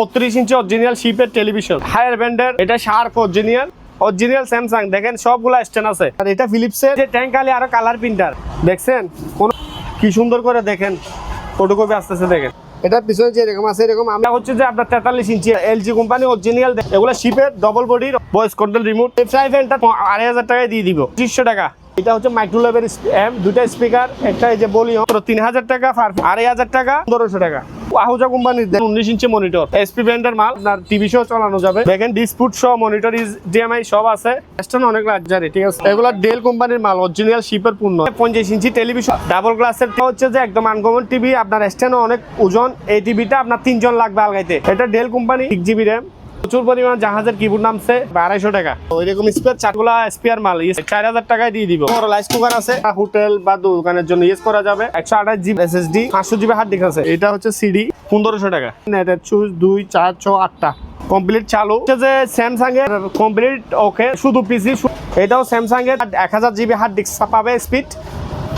32 ইঞ্চি original শিপের television, higher ব্যান্ডের, এটা sharp original Samsung, দেখেন সবগুলা স্ট্যান্ড আছে। আর এটা ফিলিপসের যে ট্যাঙ্কালি আরো কালার প্রিন্টার, দেখছেন কোন কি সুন্দর করে দেখেন ফটোকপি আসতেছে, দেখেন এটা পিছনে যেরকম আছে এরকম। আমরা হচ্ছে যে আপনার 43 ইঞ্চি এলজি কোম্পানি অরিজিনাল, এগুলো শিপের ডবল বডির ভয়েস কন্ট্রোল রিমোট। ফ্রাই ফ্যানটা 2500 টাকায় দিয়ে দিব, 2500 টাকা। এটা হচ্ছে মাইক্রোওয়েভের এম, দুটা স্পিকার, একটা এই যে ভলিউম 3000 টাকা, 2500 টাকা, 1500 টাকা। আহুজা কোম্পানির 19 ইঞ্চি মনিটর, এসপি ব্র্যান্ডের মাল, আপনার টিভি শো চালানো যাবে। দেখেন ডিসপুট সহ মনিটর, ডিএমআই সব আছে। স্ট্যান্ড অনেক লাক্সারি, ঠিক আছে। এগুলা ডেল কোম্পানির মাল, অরিজিনাল শিপের পূর্ণ। 25 ইঞ্চি টেলিভিশন ডাবল গ্লাসের, হচ্ছে যে একদম আনকমন টিভি। আপনার স্ট্যান্ড অনেক ওজন, এই টিভিটা আপনার 3 জন লাগবে আলগাইতে। এটা ডেল কোম্পানি, 6GB র্যাম। প্রচুর পরিমাণ জাহাজের কিবোর্ড নামছে 2200 টাকা। ওইরকম স্পেয়ার চারগুলা স্পেয়ার মাল 4000 টাকায় দিয়ে দিব। বড় রাইস কুকার আছে, হোটেল বা দোকানের জন্য ইউজ করা যাবে। 128GB SSD, 500GB hard disk আছে। এটা হচ্ছে সিডি, 1500 টাকা। নেটের সুইচ 2, 4, 6, 8টা কমপ্লিট চালু। হচ্ছে যে স্যামসাং এর কমপ্লিট ওকে, শুধু পিসি। এটাও স্যামসাং এর 1000GB হার্ড ডিস্ক পাবে, স্পিড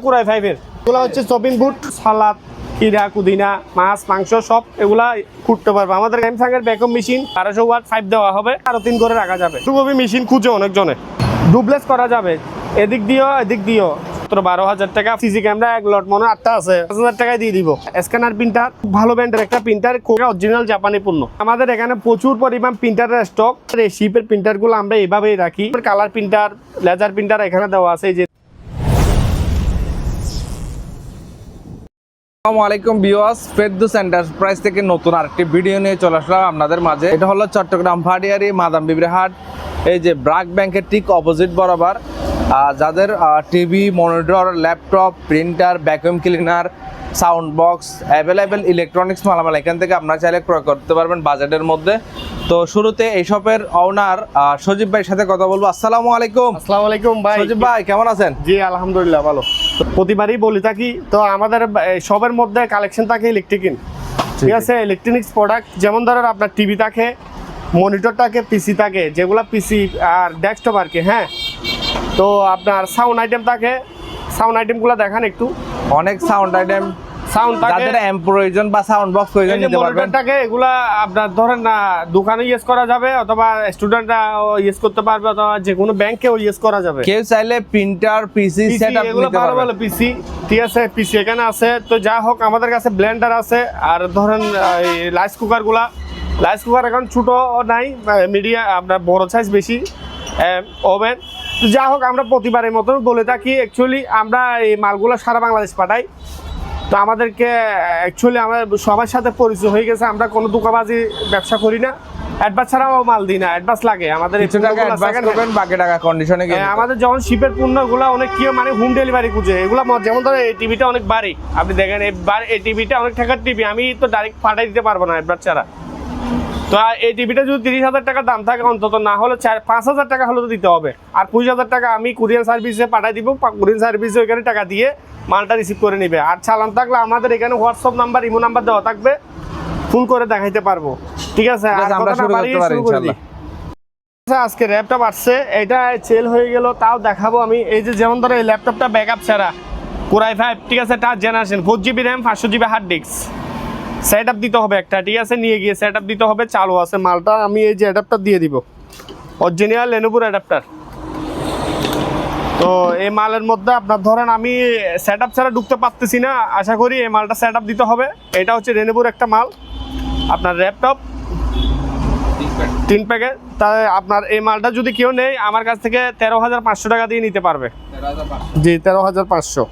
পুরাই 5 এর। এগুলো হচ্ছে চপিং বুট, সালাদ, কিরা, কুদিনা, মাছ, মাংস সব এগুলা কুটতে পারবে। আমাদের স্যামসাং এর ভ্যাকুয়াম মেশিন 1200 ওয়াট 5 দেওয়া হবে, আরো 3 করে রাখা যাবে। ফুলকপি মেশিন খুঁজে অনেকজনে, ডুপ্লেস করা যাবে, এদিক দিয়েও 12,000 টাকা। সিসি ক্যামেরা 1 লট মনে 8টা আছে, 5000 টাকায় দিয়ে দিব। স্ক্যানার প্রিন্টার, ভালো ব্র্যান্ডের একটা প্রিন্টার, অরিজিনাল জাপানি পণ্য। আমাদের এখানে প্রচুর পরিমাণ প্রিন্টারের স্টক। এই শিপের প্রিন্টার গুলো আমরা এইভাবেই রাখি। কালার প্রিন্টার, লেজার প্রিন্টার এখানে দেওয়া আছে। এই যে আসসালামু আলাইকুম ভিউয়ার্স, ফেরদৌস এন্টারপ্রাইজ থেকে নতুন আরেকটি ভিডিও নিয়ে চলে আসলাম আপনাদের মাঝে। এটা হলো চট্টগ্রাম ভাটিয়ারি মাদাম বিবি হাট, এই যে ব্রাক ব্যাংকের ঠিক অপোজিট বরাবর। যাদের TV, monitor, laptop, printer, vacuum cleaner, sound box, available electronics মালামাল এখান থেকে আপনারা চাইলে ক্রয় করতে পারবেন বাজেটের মধ্যে। তো শুরুতে এই শপের ওনার সজীব ভাইয়ের সাথে কথা বলবো। আসসালামু আলাইকুম। আসসালামু আলাইকুম ভাই। সজীব ভাই কেমন আছেন? জি আলহামদুলিল্লাহ ভালো। প্রতিবারই বলি থাকি, তো আমাদের সবের মধ্যে কালেকশন থাকে ইলেকট্রিক, ঠিক আছে। ইলেকট্রনিক্স প্রোডাক্ট যেমন ধরেন আপনার টিভি থাকে, মনিটর থাকে, পিসি থাকে, যেগুলো পিসি আর ডেস্কটপ আর কি। হ্যাঁ, তো আপনার সাউন্ড আইটেম থাকে, সাউন্ড আইটেমগুলো দেখান একটু। অনেক সাউন্ড আইটেম, সাউন্ড যাদের এম প্রয়োজন বা সাউন্ড বক্স প্রয়োজন নিতে পারবেন। মনিটরটাকে এগুলা আপনার ধরেন না দোকানে ইউজ করা যাবে, অথবা স্টুডেন্টরা ইউজ করতে পারবে, অথবা যে কোনো ব্যাংকেও ইউজ করা যাবে। কেউ চাইলে প্রিন্টার, পিসি সেটআপ এগুলো নিতে ভালো পারবেন। ভালো পিসি, ঠিক আছে। পিসি এখানে আছে। তো যা হোক, আমাদের কাছে ব্লেন্ডার আছে। আর ধরেন রাইস কুকার এখন ছোট নাই, মিডিয়া আপনার বড় সাইজ বেশি, ওভেন। তো যা হোক, আমরা প্রতিবারের মতন বলে থাকি, অ্যাকচুয়ালি আমরা এই মালগুলো সারা বাংলাদেশ পাঠাই। তো আমাদেরকে অ্যাকচুয়ালি আমরা সবার সাথে পরিচয় হয়ে গেছে, আমরা কোনো দোকানবাজি ব্যবসা করি না। অ্যাডভান্স ছাড়াও মাল দিই না, অ্যাডভান্স লাগে আমাদের। বাকি টাকা কন্ডিশনে আমাদের যখন শিপের পণ্যগুলো অনেক কেউ মানে হোম ডেলিভারি খুঁজে, এগুলো যেমন ধরো এই টিভিটা অনেক বাড়ি, আপনি দেখেন এই টিভিটা অনেক টাকার টিভি, আমি তো ডাইরেক্ট পাঠাই দিতে পারবো না অ্যাডভান্স ছাড়া। তো এই টিভিটা যদি 30,000 টাকা দাম থাকে, অন্তত না হলে 5,000 টাকা হলে তো দিতে হবে। আর 25,000 টাকা আমি কুরিয়ার সার্ভিসে পাঠাই দিব, কুরিয়ার সার্ভিসে ওইখানে টাকা দিয়ে মালটা রিসিভ করে নিবে। আর চালান থাকলে আমাদের এখানে হোয়াটসঅ্যাপ নাম্বার, ইমো নাম্বার দেওয়া থাকবে, ফোন করে দেখাইতে পারবো, ঠিক আছে। আমরা শুরু করতে পারি ইনশাআল্লাহ। আজকে ল্যাপটপ আসছে, এটা সেল হয়ে গেল, তাও দেখাবো আমি। এই যে যেমন ধরো এই ল্যাপটপটা ব্যাকআপ ছাড়া, কোরাই 5, ঠিক আছে, touch generation, 4GB RAM, 500GB hard disk. Setup দিতে হবে একটা, ঠিক আছে, নিয়ে গিয়ে সেটআপ দিতে হবে। চালু আছে মালটা, আমি এই যে অ্যাডাপ্টার দিয়ে দিব, অরিজিনাল লেনোভোর অ্যাডাপ্টার। তো এই মালের মধ্যে আপনার ধরেন আমি সেটআপ ছাড়া ঢুকতে পারতেছি না, আশা করি এই মালটা সেটআপ দিতে হবে। এটা হচ্ছে লেনোভোর একটা মাল, আপনার ল্যাপটপ 3 প্যাকেট। তাই আপনার এই মালটা যদি কেউ নেই আমার কাছ থেকে 13,500 টাকা দিয়ে নিতে পারবে। জি 13,500।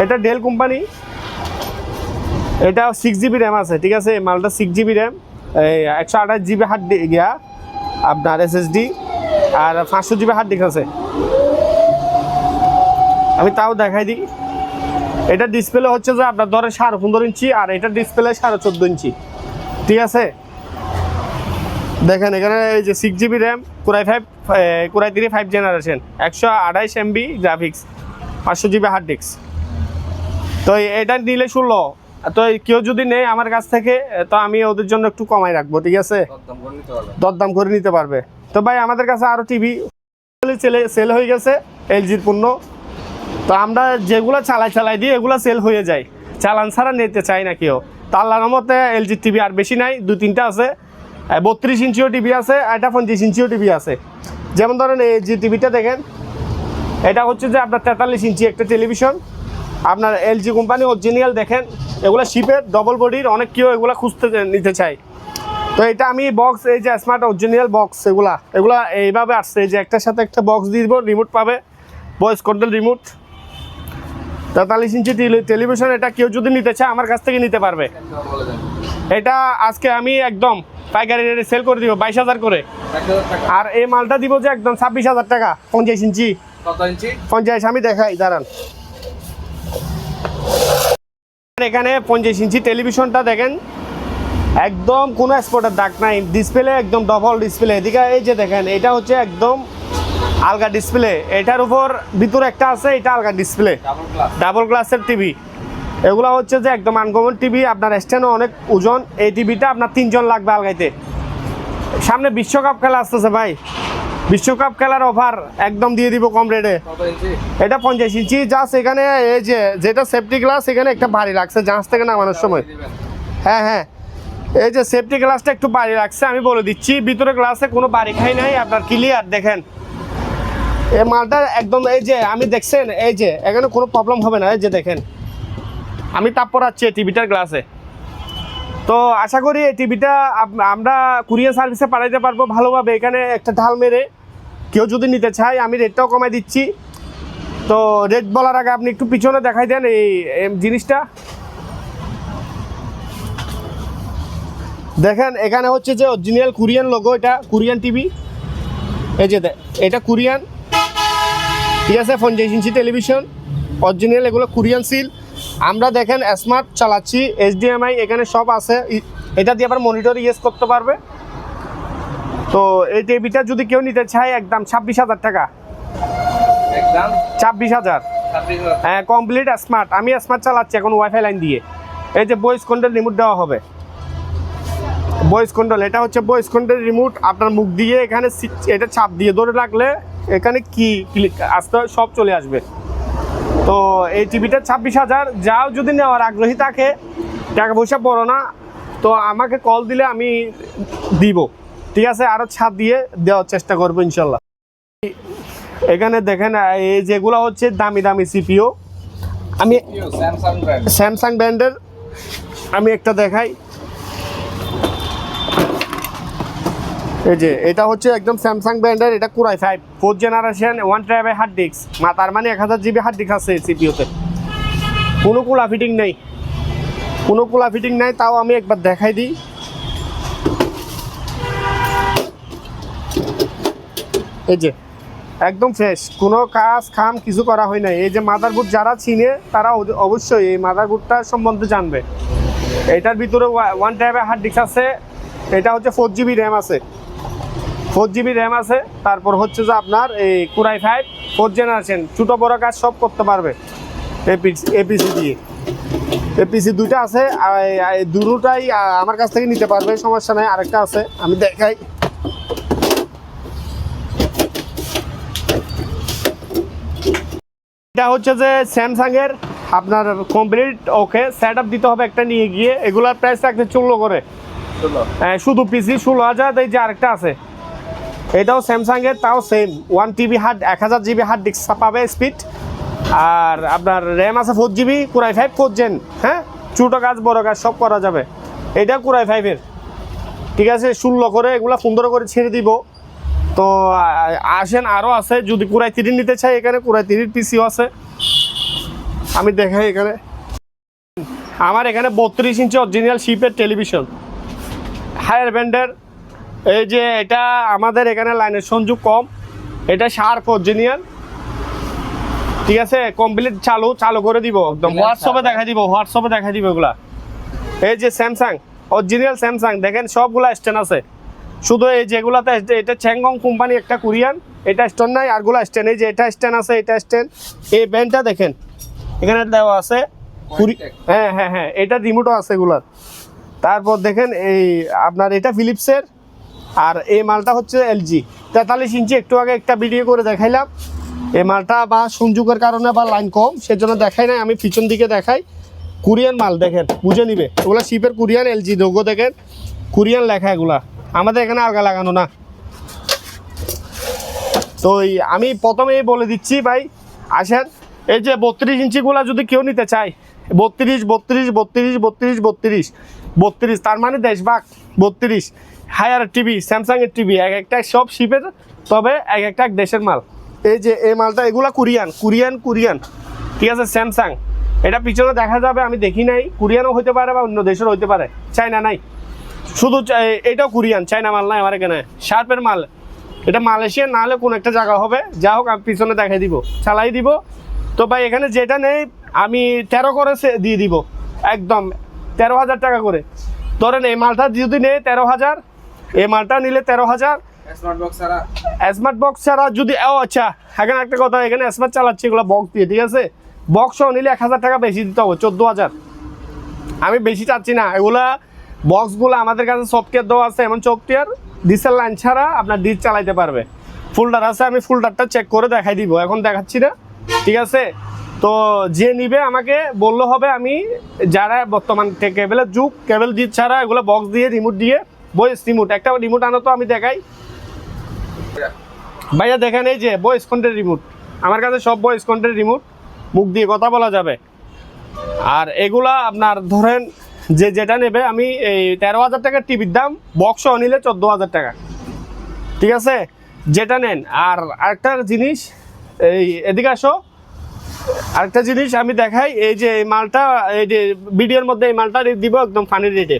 এটা ডেল কোম্পানি, এটা 6GB র্যাম আছে, ঠিক আছে। মালটা 6GB র্যাম, 128GB হার্ড গিয়া আপনার SSD, আর 500GB হার্ড ডিস্ক আছে। আমি তাও দেখাই দিই। এটা ডিসপ্লে হচ্ছে যে আপনার ধরে 15.5 ইঞ্চি, আর এটা ডিসপ্লে 14.5 ইঞ্চি, ঠিক আছে। দেখেন এখানে এই যে 6GB RAM, core i 3 5 generation, 128 MB graphics, 500GB hard disk. তো এটা নিলে 16। তো কেউ যদি নেই আমার কাছ থেকে, তো আমি ওদের জন্য একটু কমাই রাখবো, ঠিক আছে, দরদাম করে নিতে পারবে। তো ভাই আমাদের কাছে আরও টিভি সেল হয়ে গেছে, এলজির পণ্য। তো আমরা যেগুলো চালাই দিই এগুলো সেল হয়ে যায়, চালান ছাড়া নিতে চাই না কেউ। তো আল্লাহর রহমতে এলজি টিভি আর বেশি নাই, 2-3টা আছে। 32 ইঞ্চিও টিভি আছে, এটা 50 ইঞ্চিও টিভি আছে। যেমন ধরেন এই যে টিভিটা দেখেন, এটা হচ্ছে যে আপনার 43 ইঞ্চি একটা টেলিভিশন, আপনার এলজি কোম্পানি অরিজিনাল। দেখেন এগুলো শিপের ডবল বডির, অনেক কেউ এগুলো খুঁজতে নিতে চায়। তো এটা আমি বক্স, এই যে স্মার্ট অরিজিনাল বক্স, এগুলা এইভাবে আসছে, এই যে একটার সাথে একটা বক্স দিয়ে দিব, রিমোট পাবে, ভয়েস কন্ট্রোল রিমোট। 43 ইঞ্চি টেলিভিশন, এটা কেউ যদি নিতে চায় আমার কাছ থেকে নিতে পারবে। এটা আজকে আমি একদম পাইকারি রেটে সেল করে দিব 22,000 করে। আর এই মালটা দিব যে একদম 26,000 টাকা। 50 ইঞ্চি, 50 আমি দেখাই, দাঁড়ান। এখানে 50 ইঞ্চি টেলিভিশনটা দেখেন, একদম কোনো স্পটের দাগ নাই, ডিসপ্লে একদম ডবল ডিসপ্লে। এদিকে এই যে দেখেন, এটা হচ্ছে একদম আলগা ডিসপ্লে, এটার উপর ভিতরে একটা আছে, এটা আলগা ডিসপ্লে, ডাবল গ্লাসের টিভি। এগুলো হচ্ছে যে একদম আনকমন টিভি, আপনার স্ট্যান্ডও অনেক ওজন। এই টিভিটা আপনার 3 জন লাগবে আলগাইতে। সামনে বিশ্বকাপ খেলা আসতেছে ভাই, বিশ্বকাপ খেলার অফার একদম দিয়ে দিব কম রেটে। এটা 50 ইঞ্চি জাস্ট, এখানে এই যে যেটা সেফটি গ্লাস, এখানে একটা ভারী লাগছে জাহাজ থেকে নামানোর সময়। হ্যাঁ হ্যাঁ, এই যে সেফটি গ্লাসটা একটু ভারী লাগছে, আমি বলে দিচ্ছি। ভিতরে গ্লাসে কোনো বাড়ি খাই নাই, আপনার ক্লিয়ার। দেখেন এই মালটা একদম, এই যে আমি দেখছেন, এই যে এখানে কোনো প্রবলেম হবে না। এই যে দেখেন আমি তাপ পড়াচ্ছি এই টিভিটার গ্লাসে। তো আশা করি এই টিভিটা আমরা কুরিয়ার সার্ভিসে পাঠাইতে পারবো ভালোভাবে। এখানে একটা ঢাল মেরে কেউ যদি নিতে চায়, আমি রেটটাও কমাই দিচ্ছি। তো রেট বলার আগে আপনি একটু পিছনে দেখাই দেন এই জিনিসটা। দেখেন এখানে হচ্ছে যে অরিজিনাল কোরিয়ান লোগো, এটা কোরিয়ান টিভি। এই যে এটা কোরিয়ান, ঠিক আছে। 50 ইঞ্চি টেলিভিশন অরিজিনাল, এগুলো কোরিয়ান সিল। আমরা দেখেন স্মার্ট চালাচ্ছি, HDMI এখানে সব আছে। এটা দিয়ে আবার মনিটর ইউজ করতে পারবে। তো এই টিভিটা যদি কেউ নিতে চায়, একদম 26,000 টাকা, একদম 26,000। হ্যাঁ, কমপ্লিট স্মার্ট। আমি স্মার্ট চালাচ্ছি এখন ওয়াইফাই লাইন দিয়ে। এই যে ভয়েস কন্ট্রোল রিমোট দেওয়া হবে, ভয়েস কন্ট্রোল। এটা হচ্ছে ভয়েস কন্ট্রোল রিমোট, আপনার মুখ দিয়ে এখানে এটা চাপ দিয়ে ধরে রাখলে এখানে কি ক্লিক আসতে সব চলে আসবে। তো এই টিভিটা 26,000। যাও যদি নেওয়ার আগ্রহী থাকে, টাকা পয়সা বড় না, তো আমাকে কল দিলে আমি দিব, ঠিক আছে। আরও ছাড় দিয়ে দেওয়ার চেষ্টা করবো ইনশাল্লাহ। এখানে দেখেন এই যেগুলো হচ্ছে দামি দামি সিপিও, আমি স্যামসাং ব্র্যান্ডের আমি একটা দেখাই। এই যে এটা হচ্ছে একদম স্যামসাং ব্র্যান্ডের, এটা core i 5 4th generation, 1 TB hard disk, তার মানে 1000 GB হার্ড ডিস্ক আছে সিপিইউতে। কোনো কুলা ফিটিং নেই, কোনো কুলা ফিটিং নাই। তাও আমি একবার দেখাই দিই। এই যে একদম ফ্রেশ, কোনো কাজ খাম কিছু করা হয় নাই। এই যে মাদারবোর্ড যারা চিনে তারা অবশ্যই এই মাদারবোর্ডটার সম্বন্ধে জানবে। এটার ভিতরে 1 TB হার্ড ডিস্ক আছে, এটা হচ্ছে 4 GB র্যাম আছে, 4 GB র্যাম আছে। তারপর হচ্ছে যে আপনার এই কোরাই 5 4th জেনারেশন, ছোটো বড় কাজ সব করতে পারবে এপিসি দিয়ে। এপিসি 2টা আছে, দুটোটাই আমার কাছ থেকে নিতে পারবে, সমস্যা নেই। আরেকটা আছে আমি দেখাই। এটা হচ্ছে যে স্যামসাংয়ের আপনার কমপ্লিট ওকে সেট আপ দিতে হবে একটা নিয়ে গিয়ে। এগুলার প্রাইস রাখতে 14 করে, শুধু পিসি 16,000। এই যে আরেকটা আছে, এটাও স্যামসাংয়ের, তাও same 1 TB hard 1000 GB hard disk পাবে স্পিড। আর আপনার র্যাম আছে 4 GB, কোরাই 5 4th জেন। হ্যাঁ, ছোটো কাজ বড় কাজ সব করা যাবে। এটা কোরাই 5-এর, ঠিক আছে। 16 করে, এগুলো 15 করে ছেড়ে দিব। তো আসেন, আরও আছে। যদি কোরাই 3 নিতে চাই, এখানে কোরাই 3 পিসিও আছে, আমি দেখাই। এখানে আমার এখানে 32 ইঞ্চি অরিজিনাল শিপের টেলিভিশন, হায়ার ব্যান্ডের। এই যে এটা আমাদের এখানে লাইনের সংযোগ কম, এটা শার্প অরিজিনাল, ঠিক আছে। কমপ্লিট চালু করে দিব একদম, হোয়াটসঅ্যাপে দেখা দিব এগুলা। এই যে স্যামসাং অরিজিনাল স্যামসাং, দেখেন সবগুলা স্ট্যান্ড আছে। শুধু এই যেগুলাতে, এটা চ্যাংগং কোম্পানি একটা কোরিয়ান, এটা স্ট্যান্ড নাই, আরগুলা স্ট্যান্ড। এই যে এটা স্ট্যান্ড আছে, এটা স্ট্যান্ড। এই ব্যান্ডটা দেখেন এখানে দেওয়া আছে, হ্যাঁ হ্যাঁ হ্যাঁ, এটা রিমোটও আছে এগুলার। তারপর দেখেন এই আপনার এটা ফিলিপসের, আর এই মালটা হচ্ছে এলজি 43 ইঞ্চি। একটু আগে একটা ভিডিও করে দেখাইলাম। এই মালটা বা সংযোগের কারণে বা লাইন কম, সেজন্য দেখাই নাই, আমি পিছন দিকে দেখাই। কোরিয়ান মাল দেখেন, বুঝে নিবে এগুলা শিপের কোরিয়ান, এলজি লোগো দেখেন, কোরিয়ান লেখা এগুলা, আমাদের এখানে আলগা লাগানো না। তো আমি প্রথমেই বলে দিচ্ছি ভাই, আসেন এই যে 32 ইঞ্চিগুলা যদি কেউ নিতে চায়, 32 32 32 32 32 32, তার মানে দেশভাগ 32। হায়ার টিভি, স্যামসাংয়ের টিভি, এক একটা সব শিপের, তবে এক একটা দেশের মাল। এই যে এই মালটা এগুলা কোরিয়ান কোরিয়ান কোরিয়ান, ঠিক আছে। স্যামসাং, এটা পিছনে দেখা যাবে, আমি দেখি নাই, কোরিয়ানও হতে পারে বা অন্য দেশের হতে পারে, চায়না নাই, শুধু এটাও কোরিয়ান, চায়না মাল নাই আমার এখানে। শার্পের মাল, এটা মালয়েশিয়া না হলে কোনো একটা জায়গা হবে, যা হোক আমি পিছনে দেখাই দিব, চালাই দিব। তো ভাই এখানে যেটা নেই আমি 13 করে দিয়ে দিব, একদম 13,000 টাকা করে। ধরেন এই মালটা যদি নেই 13,000, এই মালটা নিলে 13,000। স্মার্ট বক্স ছাড়া যদি, ও আচ্ছা এখানে একটা কথা, এখানে স্মার্ট চালাচ্ছি এগুলো বক্স দিয়ে, ঠিক আছে। বক্সও নিলে 1,000 টাকা বেশি দিতে হবে, 14,000। আমি বেশি চাচ্ছি না, এগুলা বক্সগুলো আমাদের কাছে সফটওয়্যার দেওয়া আছে, এমন সফটওয়্যার ডিসেল লাইন ছাড়া আপনার ডিস চালাইতে পারবে। ফোল্ডার আছে, আমি ফোল্ডারটা চেক করে দেখাই দিব, এখন দেখাচ্ছি না, ঠিক আছে। তো যে নিবে আমাকে বললে হবে, আমি যারা বর্তমান কেবলের যুগ, কেবল ডিস ছাড়া এগুলো বক্স দিয়ে রিমোট দিয়ে, বয়েস রিমোট, একটা রিমোট আনো তো আমি দেখাই ভাইয়া, দেখেন এই যে বয়েস কন্ট্রোল রিমোট, আমার কাছে সব বয়েস কন্ট্রোল রিমোট, মুখ দিয়ে কথা বলা যাবে। আর এগুলা আপনার ধরেন যে যেটা নেবে, আমি এই 13,000 টাকার টিভির দাম, বক্সও নিলে 14,000 টাকা, ঠিক আছে, যেটা নেন। আর আরেকটা জিনিস, এই এদিকে আসো, আরেকটা জিনিস আমি দেখাই, এই যে এই মালটা, এই যে ভিডিওর মধ্যে এই মালটা দিব একদম ফানি রেটে,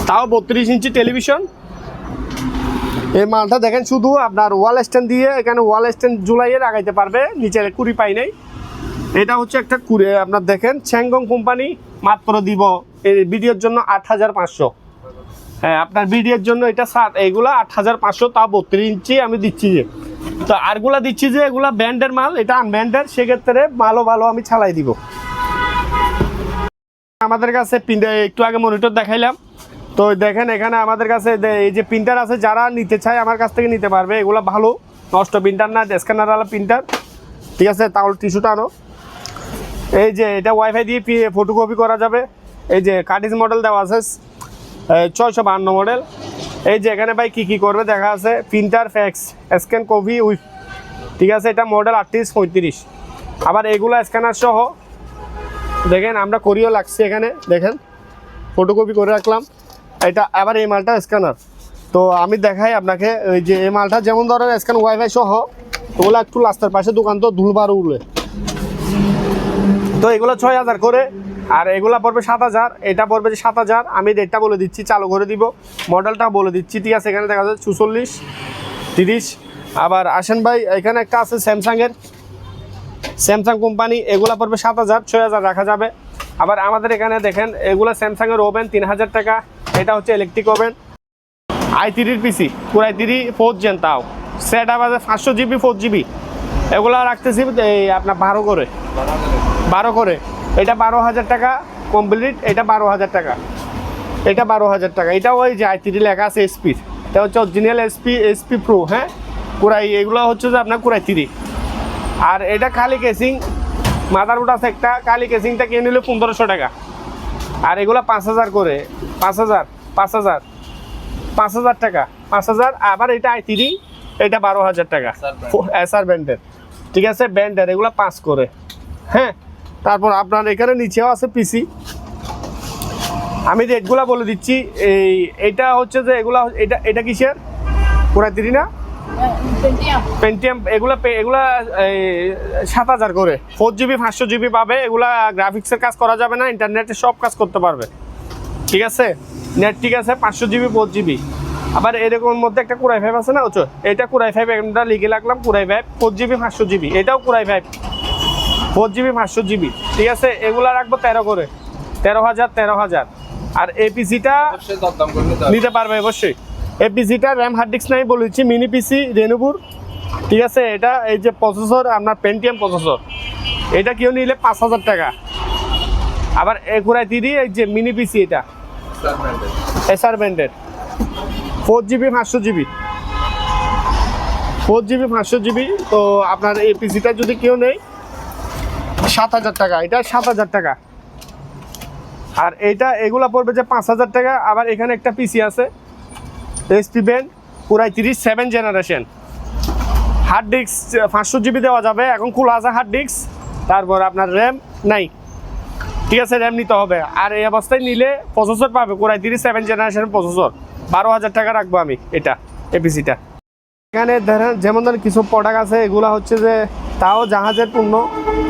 তাও 32 ইঞ্চি টেলিভিশন। এই মালটা দেখেন, শুধু আপনার ওয়াল স্ট্যান্ড দিয়ে, এখানে ওয়াল স্ট্যান্ড ঝুলাইয়ে লাগাইতে পারবে, নিচে কুড়ি পাই নাই। এটা হচ্ছে একটা আপনার দেখেন চ্যাংগং কোম্পানি, মাত্র দিব এই ভিডিওর জন্য 8,500। হ্যাঁ, আপনার ভিডিওর জন্য এটা এইগুলা 8,500, তা 32 ইঞ্চি আমি দিচ্ছি যে। তো আরগুলা দিচ্ছি যে এগুলা ব্র্যান্ডের মাল, এটা আনব্র্যান্ডের, সেক্ষেত্রে ভালো ভালো আমি ছালাই দিব। আমাদের কাছে একটু আগে মনিটর দেখাইলাম, তো দেখেন এখানে আমাদের কাছে এই যে প্রিন্টার আছে, যারা নিতে চায় আমার কাছ থেকে নিতে পারবে। এগুলো ভালো, নষ্ট প্রিন্টার না, স্ক্যানারওয়ালা প্রিন্টার, ঠিক আছে। তাহলে টিস্যুটা আনো। এই যে এটা ওয়াইফাই দিয়ে ফটোকপি করা যাবে। এই যে কার্টিজ মডেল দেওয়া আছে, 652 মডেল। এই যে এখানে ভাই কী করবে দেখা আছে, printer, fax, scan, copy with, ঠিক আছে। এটা মডেল 3835। আবার এগুলো স্ক্যানার সহ দেখেন, আমরা করিও লাগছি এখানে, দেখেন ফটোকপি করে রাখলাম। এটা আবার এই মালটা স্ক্যানার। তো আমি দেখাই আপনাকে, ওই যে এই মালটা যেমন ধরেন স্ক্যান ওয়াইফাই সহ, ওগুলো একটু রাস্তার পাশে দোকান, তো ধুলবার উড়লে, তো এগুলো 6,000 করে। আর এগুলা পড়বে 7,000, এটা পড়বে 7,000। আমি রেটটা বলে দিচ্ছি, চালু করে দিব, মডেলটা বলে দিচ্ছি, ঠিক আছে। এখানে দেখা যাচ্ছে 44 30। আবার আসেন ভাই, এখানে একটা আছে স্যামসাংয়ের, স্যামসাং কোম্পানি, এগুলা পড়বে 7,000, 6,000 রাখা যাবে। আবার আমাদের এখানে দেখেন এগুলো স্যামসাংয়ের ওভেন 3,000 টাকা, এটা হচ্ছে ইলেকট্রিক ওভেন। i3 পিসি, পুরো i3 4th জেন, তাও সেট আপ আছে 500 GB 4 GB। এগুলো রাখতেছি এই আপনার 12 করে। এটা 12,000 টাকা কমপ্লিট, এটা 12,000 টাকা, এটা 12,000 টাকা। এটা ওই যে i3 লেখা আছে এসপি, এটা হচ্ছে অরিজিনাল এসপি প্রো। হ্যাঁ, কুরাই এগুলো হচ্ছে যে আপনার কুরাই 3। আর এটা খালি কেসিং, মাদারবোর্ড আছে একটা, খালি কেসিংটা কিনে নিলে 1500 টাকা। আর এগুলো 5,000 করে, 5,000 টাকা, 5,000। আবার এটা i3, এটা 12,000 টাকা, এসআর ব্র্যান্ডের, ঠিক আছে, ব্র্যান্ডের। এগুলো 5 করে। হ্যাঁ, তারপর আপনার এখানে নিচেও আছে পিসি, আমি রেটগুলো বলে দিচ্ছি। এটা হচ্ছে যে এগুলা, এটা কিসের, পুরা 3 না, পেন্টিয়াম। এগুলা 7,000 করে, 4 GB 500 GB পাবে। এগুলা গ্রাফিক্সের কাজ করা যাবে না, ইন্টারনেটে সব কাজ করতে পারবে, ঠিক আছে। নেট ঠিক আছে, 500 GB 4 GB। আবার এরকম মধ্যে একটা কুরাই 5 আছে না, হচ্ছে এটা কুরাই 5, এটা লিখে রাখলাম কুরাই 5 4 GB 500 GB। এটাও কুরাই 5 4 GB 500 GB, ঠিক আছে। এগুলা রাখবো 13 করে, 13,000। আর এপিসিটা নিতে পারবে অবশ্যই। এপিসিটা র্যাম হার্ড ডিস্ক নাই বলেছি, মিনি পিসি রেনুপুর, ঠিক আছে। এটা এই যে প্রসেসর আপনার পেন্টিয়াম প্রসেসর, এটা কেউ নিলে 5,000 টাকা। আবার একুরাই 3, এই যে মিনি পিসি, এটা এসআর ব্র্যান্ডের, 4 GB 500 GB, 4 GB 500 GB। তো আপনার এই পিসিটা যদি কেউ নেই 7,000 টাকা, এটা 7,000 টাকা, আর এগুলা পড়বে যে 5,000 টাকা। আবার এখানে একটা পিসি আছে এসপি ব্যান্ড পুরাই 37 জেনারেশন, হার্ড ডিস্ক 500 জিবি দেওয়া যাবে, এখন খোলা আছে হার্ড ডিস্ক। তারপর আপনার র্যাম নাই, ঠিক আছে, র্যাম নিতে হবে। আর এই অবস্থায় নিলে প্রসেসর পাবে পুরাই 37 জেনারেশনের প্রসেসর, 12,000 টাকা রাখবো আমি এটা এপিসিটা। এখানে ধরেন যেমন ধরেন কিছু প্রোডাক্ট আছে, এগুলো হচ্ছে যে তাও জাহাজের পণ্য,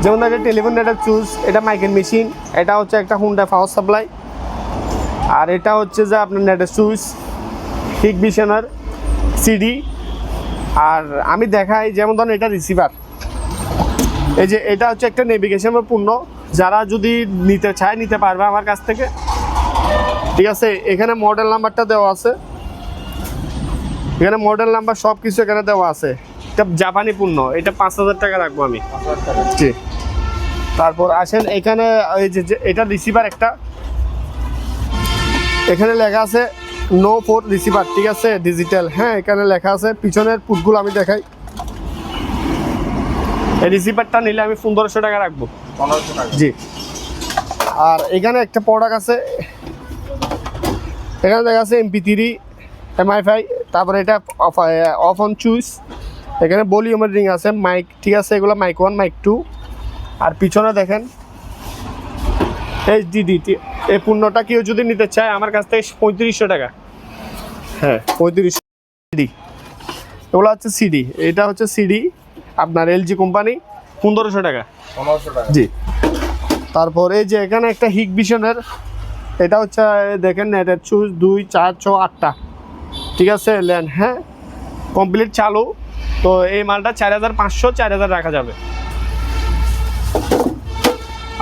যেমন ধরেন টেলিফোন নেটের চুজ, এটা মাইকেল মেশিন, এটা হচ্ছে একটা হুন্ডা পাওয়ার সাপ্লাই, আর এটা হচ্ছে যে আপনার নেটের সুইচ, হিগ ভিশনের সিডি। আর আমি দেখাই যেমন ধরেন এটা রিসিভার, এই যে এটা হচ্ছে একটা নেভিগেশনের পণ্য, যারা যদি নিতে চায় নিতে পারবে আমার কাছ থেকে, ঠিক আছে। এখানে মডেল নাম্বারটা দেওয়া আছে, এখানে মডেল নাম্বার সব কিছু এখানে দেওয়া আছে। এটা জাপানি পণ্য, এটা 5,000 টাকা রাখবো আমি। জি। তারপর আসেন এখানে এই যে এটা রিসিভার একটা, এখানে লেখা আছে নো ফোর রিসিভার, ঠিক আছে, ডিজিটাল। হ্যাঁ, এখানে লেখা আছে, পিছনের পুটগুলো আমি দেখাই। এই রিসিভারটা নিলে আমি 1500 টাকা রাখবো। 1500 টাকা। জি। আর এখানে একটা প্রোডাক্ট আছে, এখানে দেখা আছে MP3 MI5, তারপরে এটা অফ অন চুইস, এখানে ভলিউমের রিং আছে, মাইক, ঠিক আছে, এগুলো মাইক 1 মাইক 2। আর পিছনে দেখেন HDD, এই পণ্যটা কেউ যদি নিতে চায় আমার কাছ থেকে 3500 টাকা। হ্যাঁ, 3500 সিডি, এগুলো হচ্ছে সিডি, এটা হচ্ছে সিডি আপনার LG কোম্পানি, 1500 টাকা। 1500 টাকা। জি। তারপর এই যে এখানে একটা হিগ ভিশনের, এটা হচ্ছে দেখেন নেটের চুজ 2 4 6 8টা, ঠিক আছে, ল্যান, হ্যাঁ, কমপ্লিট চালু। তো এই মালটা 4500 4000 রাখা যাবে।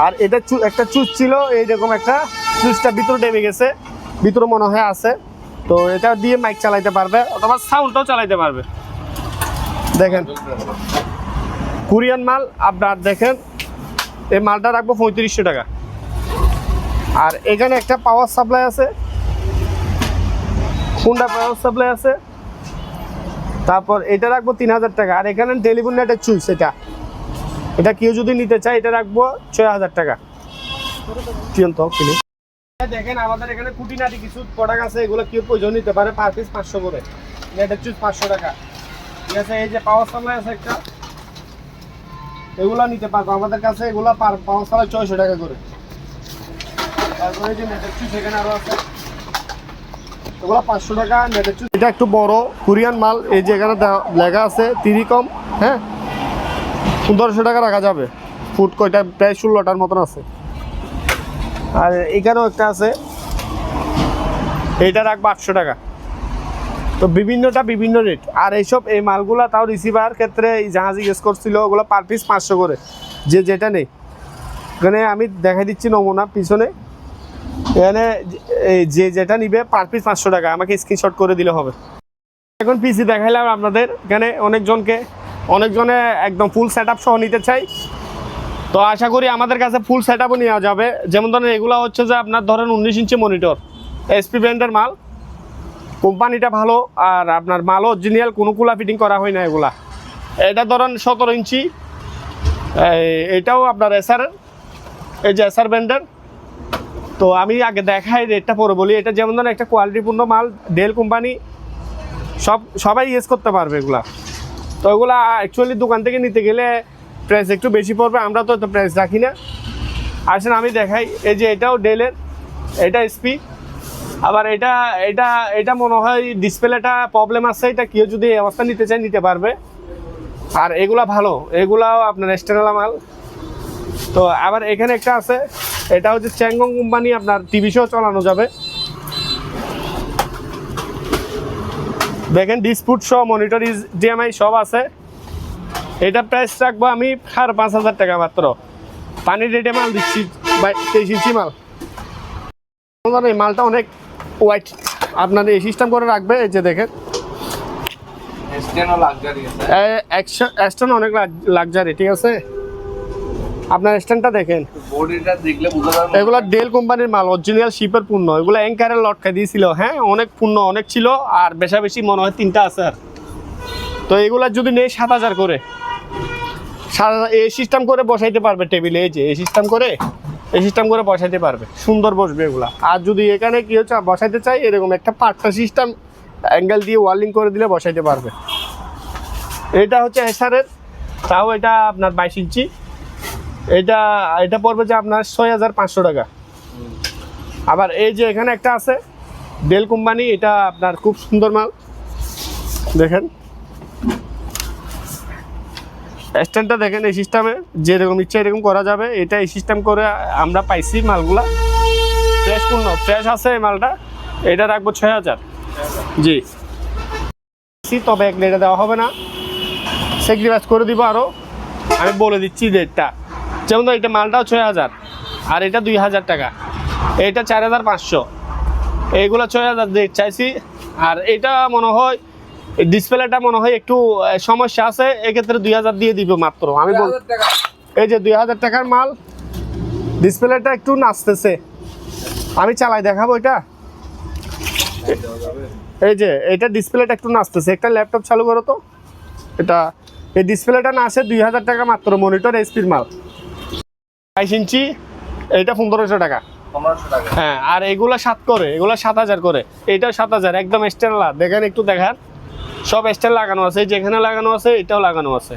আর এটা একটা চুজ ছিল এইরকম একটা, চুজটা ভিতরে ডেবে গেছে, ভিতরে মনে হয় আছে। তো এটা দিয়ে মাইক চালাইতে পারবে অথবা সাউন্ডটাও চালাইতে পারবে। দেখেন কোরিয়ান মাল, আপনার দেখেন এই মালটা রাখবো 3500 টাকা। আর এখানে একটা পাওয়ার সাপ্লাই আছে, হুন্ডা পাওয়ার সাপ্লাই আছে, তারপর এটা রাখবো 3000 টাকা। আর এখানে টেলিফোন নেটের চুইস, এটা কেউ যদি নিতে চায় এটা রাখবো 6000 টাকা। দেখেন আমাদের এখানে খুঁটিনাটি কিছু প্রোডাক্ট আছে, এগুলো কেউ প্রয়োজন নিতে পারে, পার পিস 500 করে, নেটের চুইস 500 টাকা, ঠিক আছে। এই যে পাওয়ার সাপ্লাই আছে একটা, এগুলো নিতে পারবো আমাদের কাছে, এগুলো পাওয়ার সাপ্লাই 600 টাকা করে। তারপরে এই যে নেটের চুইস এখানে আরো আছে, এগুলো 500 টাকা নেটের চুইস। এটা একটু বড় কোরিয়ান মাল, এই যে এখানে লেখা আছে তিরিকম, হ্যাঁ, 1500 টাকা রাখা যাবে। ফুট কয়টা প্রায় 16টার মতন আছে। আর এখানেও একটা আছে, এইটা রাখবো 800 টাকা। তো বিভিন্নটা বিভিন্ন রেট। আর এইসব এই মালগুলা তাও রিসিভার ক্ষেত্রে এই জাহাজ ইউজ করছিল, ওগুলো পার পিস 500 করে, যে যেটা নেই। এখানে আমি দেখাই দিচ্ছি নমুনা পিছনে, এখানে যে যেটা নিবে পার পিস 500 টাকা, আমাকে স্ক্রিনশট করে দিলে হবে। এখন পিসি দেখাইলাম আপনাদের, এখানে অনেকজনে একদম ফুল সেট আপ সহ নিতে চাই। তো আশা করি আমাদের কাছে ফুল সেট আপও নেওয়া যাবে। যেমন ধরেন এগুলো হচ্ছে যে আপনার ধরেন 19 ইঞ্চি মনিটর, এসপি ব্র্যান্ডের মাল, কোম্পানিটা ভালো, আর আপনার মালও অরিজিনাল, কোনো কুলা ফিটিং করা হয় না এগুলা। এটা ধরেন 17 ইঞ্চি, এটাও আপনার এসআর, এই যে এসআর ব্র্যান্ডের। তো আমি আগে দেখাই রেটটা পরে বলি। এটা যেমন ধরেন একটা কোয়ালিটিপূর্ণ মাল, ডেল কোম্পানি, সবাই ইউজ করতে পারবে এগুলা। তো এগুলা অ্যাকচুয়ালি দোকান থেকে নিতে গেলে প্রাইস একটু বেশি পড়বে, আমরা তো এত প্রাইস রাখি না। আসেন আমি দেখাই, এই যে এটাও ডেলের, এটা এসপি। আবার এটা মনে হয় ডিসপ্লেটা প্রবলেম আছে, এটা কেউ যদি এই অবস্থা নিতে চায় নিতে পারবে। আর এগুলা ভালো, এগুলাও আপনার এক্সটার্নাল মাল। তো আবার এখানে একটা আছে, এটা হচ্ছে চ্যাংগং কোম্পানি, আপনার টিভি শো চালানো যাবে। দেখেন ডিসপুট সহ মনিটর HDMI সব আছে। এটা প্রাইস রাখবো আমি 5000 টাকা মাত্র। পানির রেটে মাল দিচ্ছি, 23 ইঞ্চি মাল। এই মালটা অনেক ওয়াইট, আপনার এই সিস্টেম করে রাখবে। এই যে দেখেন অনেক লাক্সারি, ঠিক আছে। আপনার স্ট্যান্ডটা দেখেন, এগুলো ডেল কোম্পানির মাল, অরিজিনাল শিপের পণ্য। এগুলো অ্যাঙ্কারের লট খাই দিয়েছিল, হ্যাঁ, অনেক পণ্য অনেক ছিল, আর বেশি মনে হয় 3টা আছে। আর তো এগুলা যদি নেই 7000 করে, এই সিস্টেম করে বসাইতে পারবে টেবিলে, এই যে এই সিস্টেম করে এই সিস্টেম করে বসাইতে পারবে, সুন্দর বসবে এগুলা। আর যদি এখানে কি হচ্ছে বসাইতে চাই এরকম একটা পাট্টা সিস্টেম অ্যাঙ্গেল দিয়ে ওয়ার্লিং করে দিলে বসাইতে পারবে। এটা হচ্ছে এসারের, তাও এটা আপনার 22 ইঞ্চি। এটা পড়বে যে আপনার 6500 টাকা। আবার এই যে এখানে একটা আছে ডেল কোম্পানি, এটা আপনার খুব সুন্দর মাল, দেখেন স্ট্যান্ডটা দেখেন। এই সিস্টেমে যেরকম ইচ্ছা এরকম করা যাবে, এটা এই সিস্টেম করে আমরা পাইছি মালগুলা। ফ্রেশ আছে এই মালটা, এটা রাখবো 6000। জি, তবে এক রেটে দেওয়া হবে না, স্যাক্রিফাইস করে দিব আরও। আমি বলে দিচ্ছি রেটটা, যেমন এটা মালটাও 6000 আর এটা 2000 টাকা, এটা 4500, এইগুলো 6000 রেট চাইছি। আর এটা মনে হয় ডিসপ্লেটা মনে হয় একটু সমস্যা আছে, এক্ষেত্রে 2000 দিয়ে দিব মাত্র। আমি বল এই যে 2000 টাকার মাল, ডিসপ্লেটা একটু নাচতেছে, আমি চালাই দেখাবো। এটা এই যে এটা ডিসপ্লেটা একটু নাচতেছে, একটা ল্যাপটপ চালু করো তো। এটা এই ডিসপ্লেটা না আসে 2000 টাকা মাত্র, মনিটর এইচপির মাল 22 ইঞ্চি, এটা 1500 টাকা। হ্যাঁ, আর এগুলা 7 করে, এগুলা 7000 করে, এইটাও 7000 একদম স্ট্যান্ডার্ড। দেখেন একটু দেখান, সব স্ট্যান্ড লাগানো আছে, যেখানে লাগানো আছে এটাও লাগানো আছে।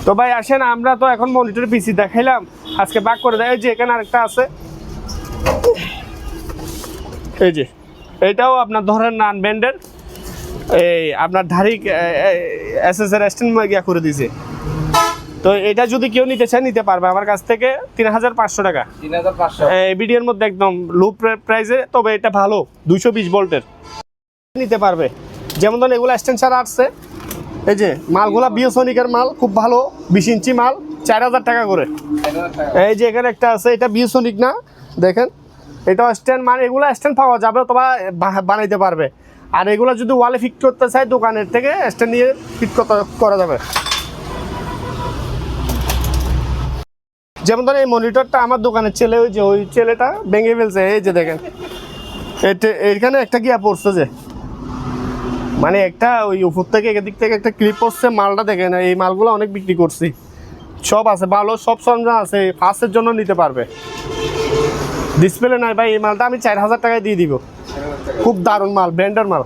তো ভাই আসেন, আমরা তো এখন মনিটর পিসি দেখাইলাম, আজকে বাক করে দেয়। এই যে এখানে আরেকটা আছে, এই যে এটাও আপনার ধরেন নান ব্যান্ডের, এই আপনার ধারি এসএসআর স্ট্যান্ড গিয়া করে দিয়েছে। তো এটা যদি কেউ নিতে চায় নিতে পারবে আমার কাছ থেকে 3500 টাকা। 3500 এই ভিডিওর মধ্যে একদম লো প্রাইসে, তবে এটা ভালো 220 ভোল্টের নিতে পারবে। যেমন ধরুন এগুলো স্ট্যান্ড ছাড়া আসছে, এই যে মালগুলা বিওসনিকের মাল, খুব ভালো 20 ইঞ্চি মাল 4000 টাকা করে। এই যে এখানে একটা আছে, এটা বিওসনিক না, দেখেন এটা স্ট্যান্ড, মানে এগুলো স্ট্যান্ড পাওয়া যাবে অথবা বানাইতে পারবে। আর এগুলো যদি ওয়ালে ফিট করতে চাই দোকানের থেকে স্ট্যান্ড নিয়ে ফিট করা যাবে। যেমন ধরেন এই মনিটরটা আমার দোকানের ছেলে, ওই যে ওই ছেলেটা ভেঙে ফেলছে, এই যে দেখেন এখানে একটা গিয়া পড়ছে, যে মানে একটা ওই উপর থেকে এদিক থেকে একটা ক্লিপ পড়ছে। মালটা দেখেন, এই মালগুলো অনেক বিক্রি করছি, সব আছে ভালো, সব সরঞ্জাম আছে, ফার্স্টের জন্য নিতে পারবে। ডিসপ্লে নাই ভাই, এই মালটা আমি 4000 টাকায় দিয়ে দিব, খুব দারুণ মাল, ব্র্যান্ডের মাল।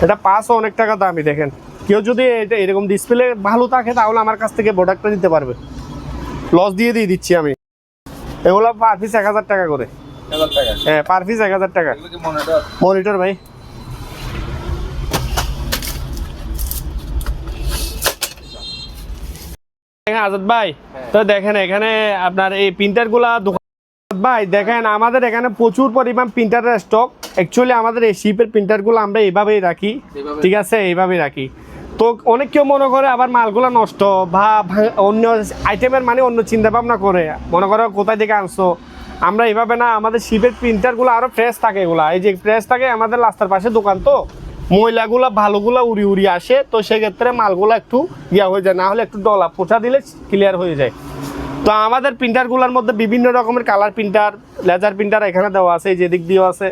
এটা 500 অনেক টাকা দামি। দেখেন কেউ যদি এটা এরকম ডিসপ্লে ভালো থাকে তাহলে আমার কাছ থেকে প্রোডাক্টটা নিতে পারবে, লস দিয়ে দিচ্ছি আমি। এগুলো পার পিস 1000 টাকা করে। হ্যাঁ, পার পিস 1000 টাকা মনিটর ভাই। আজাদ ভাই, তো দেখেন এখানে আপনার এই প্রিন্টারগুলা ভাই, দেখেন আমাদের এখানে প্রচুর পরিমাণ প্রিন্টারের স্টক। অ্যাকচুয়ালি আমাদের এই শিপের প্রিন্টারগুলো আমরা এইভাবেই রাখি, ঠিক আছে, এইভাবেই রাখি। তো অনেক কেউ মনে করে আবার মালগুলো নষ্ট বা অন্য আইটেমের, মানে অন্য চিন্তা ভাবনা করে, মনে করো কোথায় থেকে আনছো। আমরা এইভাবে না, আমাদের শিপের প্রিন্টারগুলো আরও ফ্রেশ থাকে। এগুলা এই যে ফ্রেশ থাকে, আমাদের রাস্তার পাশে দোকান, তো ময়লাগুলো ভালোগুলো উড়ি আসে, তো সেক্ষেত্রে মালগুলো একটু ইয়া হয়ে যায়, না হলে একটু ডলা পোছা দিলে ক্লিয়ার হয়ে যায়। তো আমাদের প্রিন্টারগুলোর মধ্যে বিভিন্ন রকমের কালার প্রিন্টার, লেজার প্রিন্টার এখানে দেওয়া আছে, এই যে দিক দিয়েও আছে,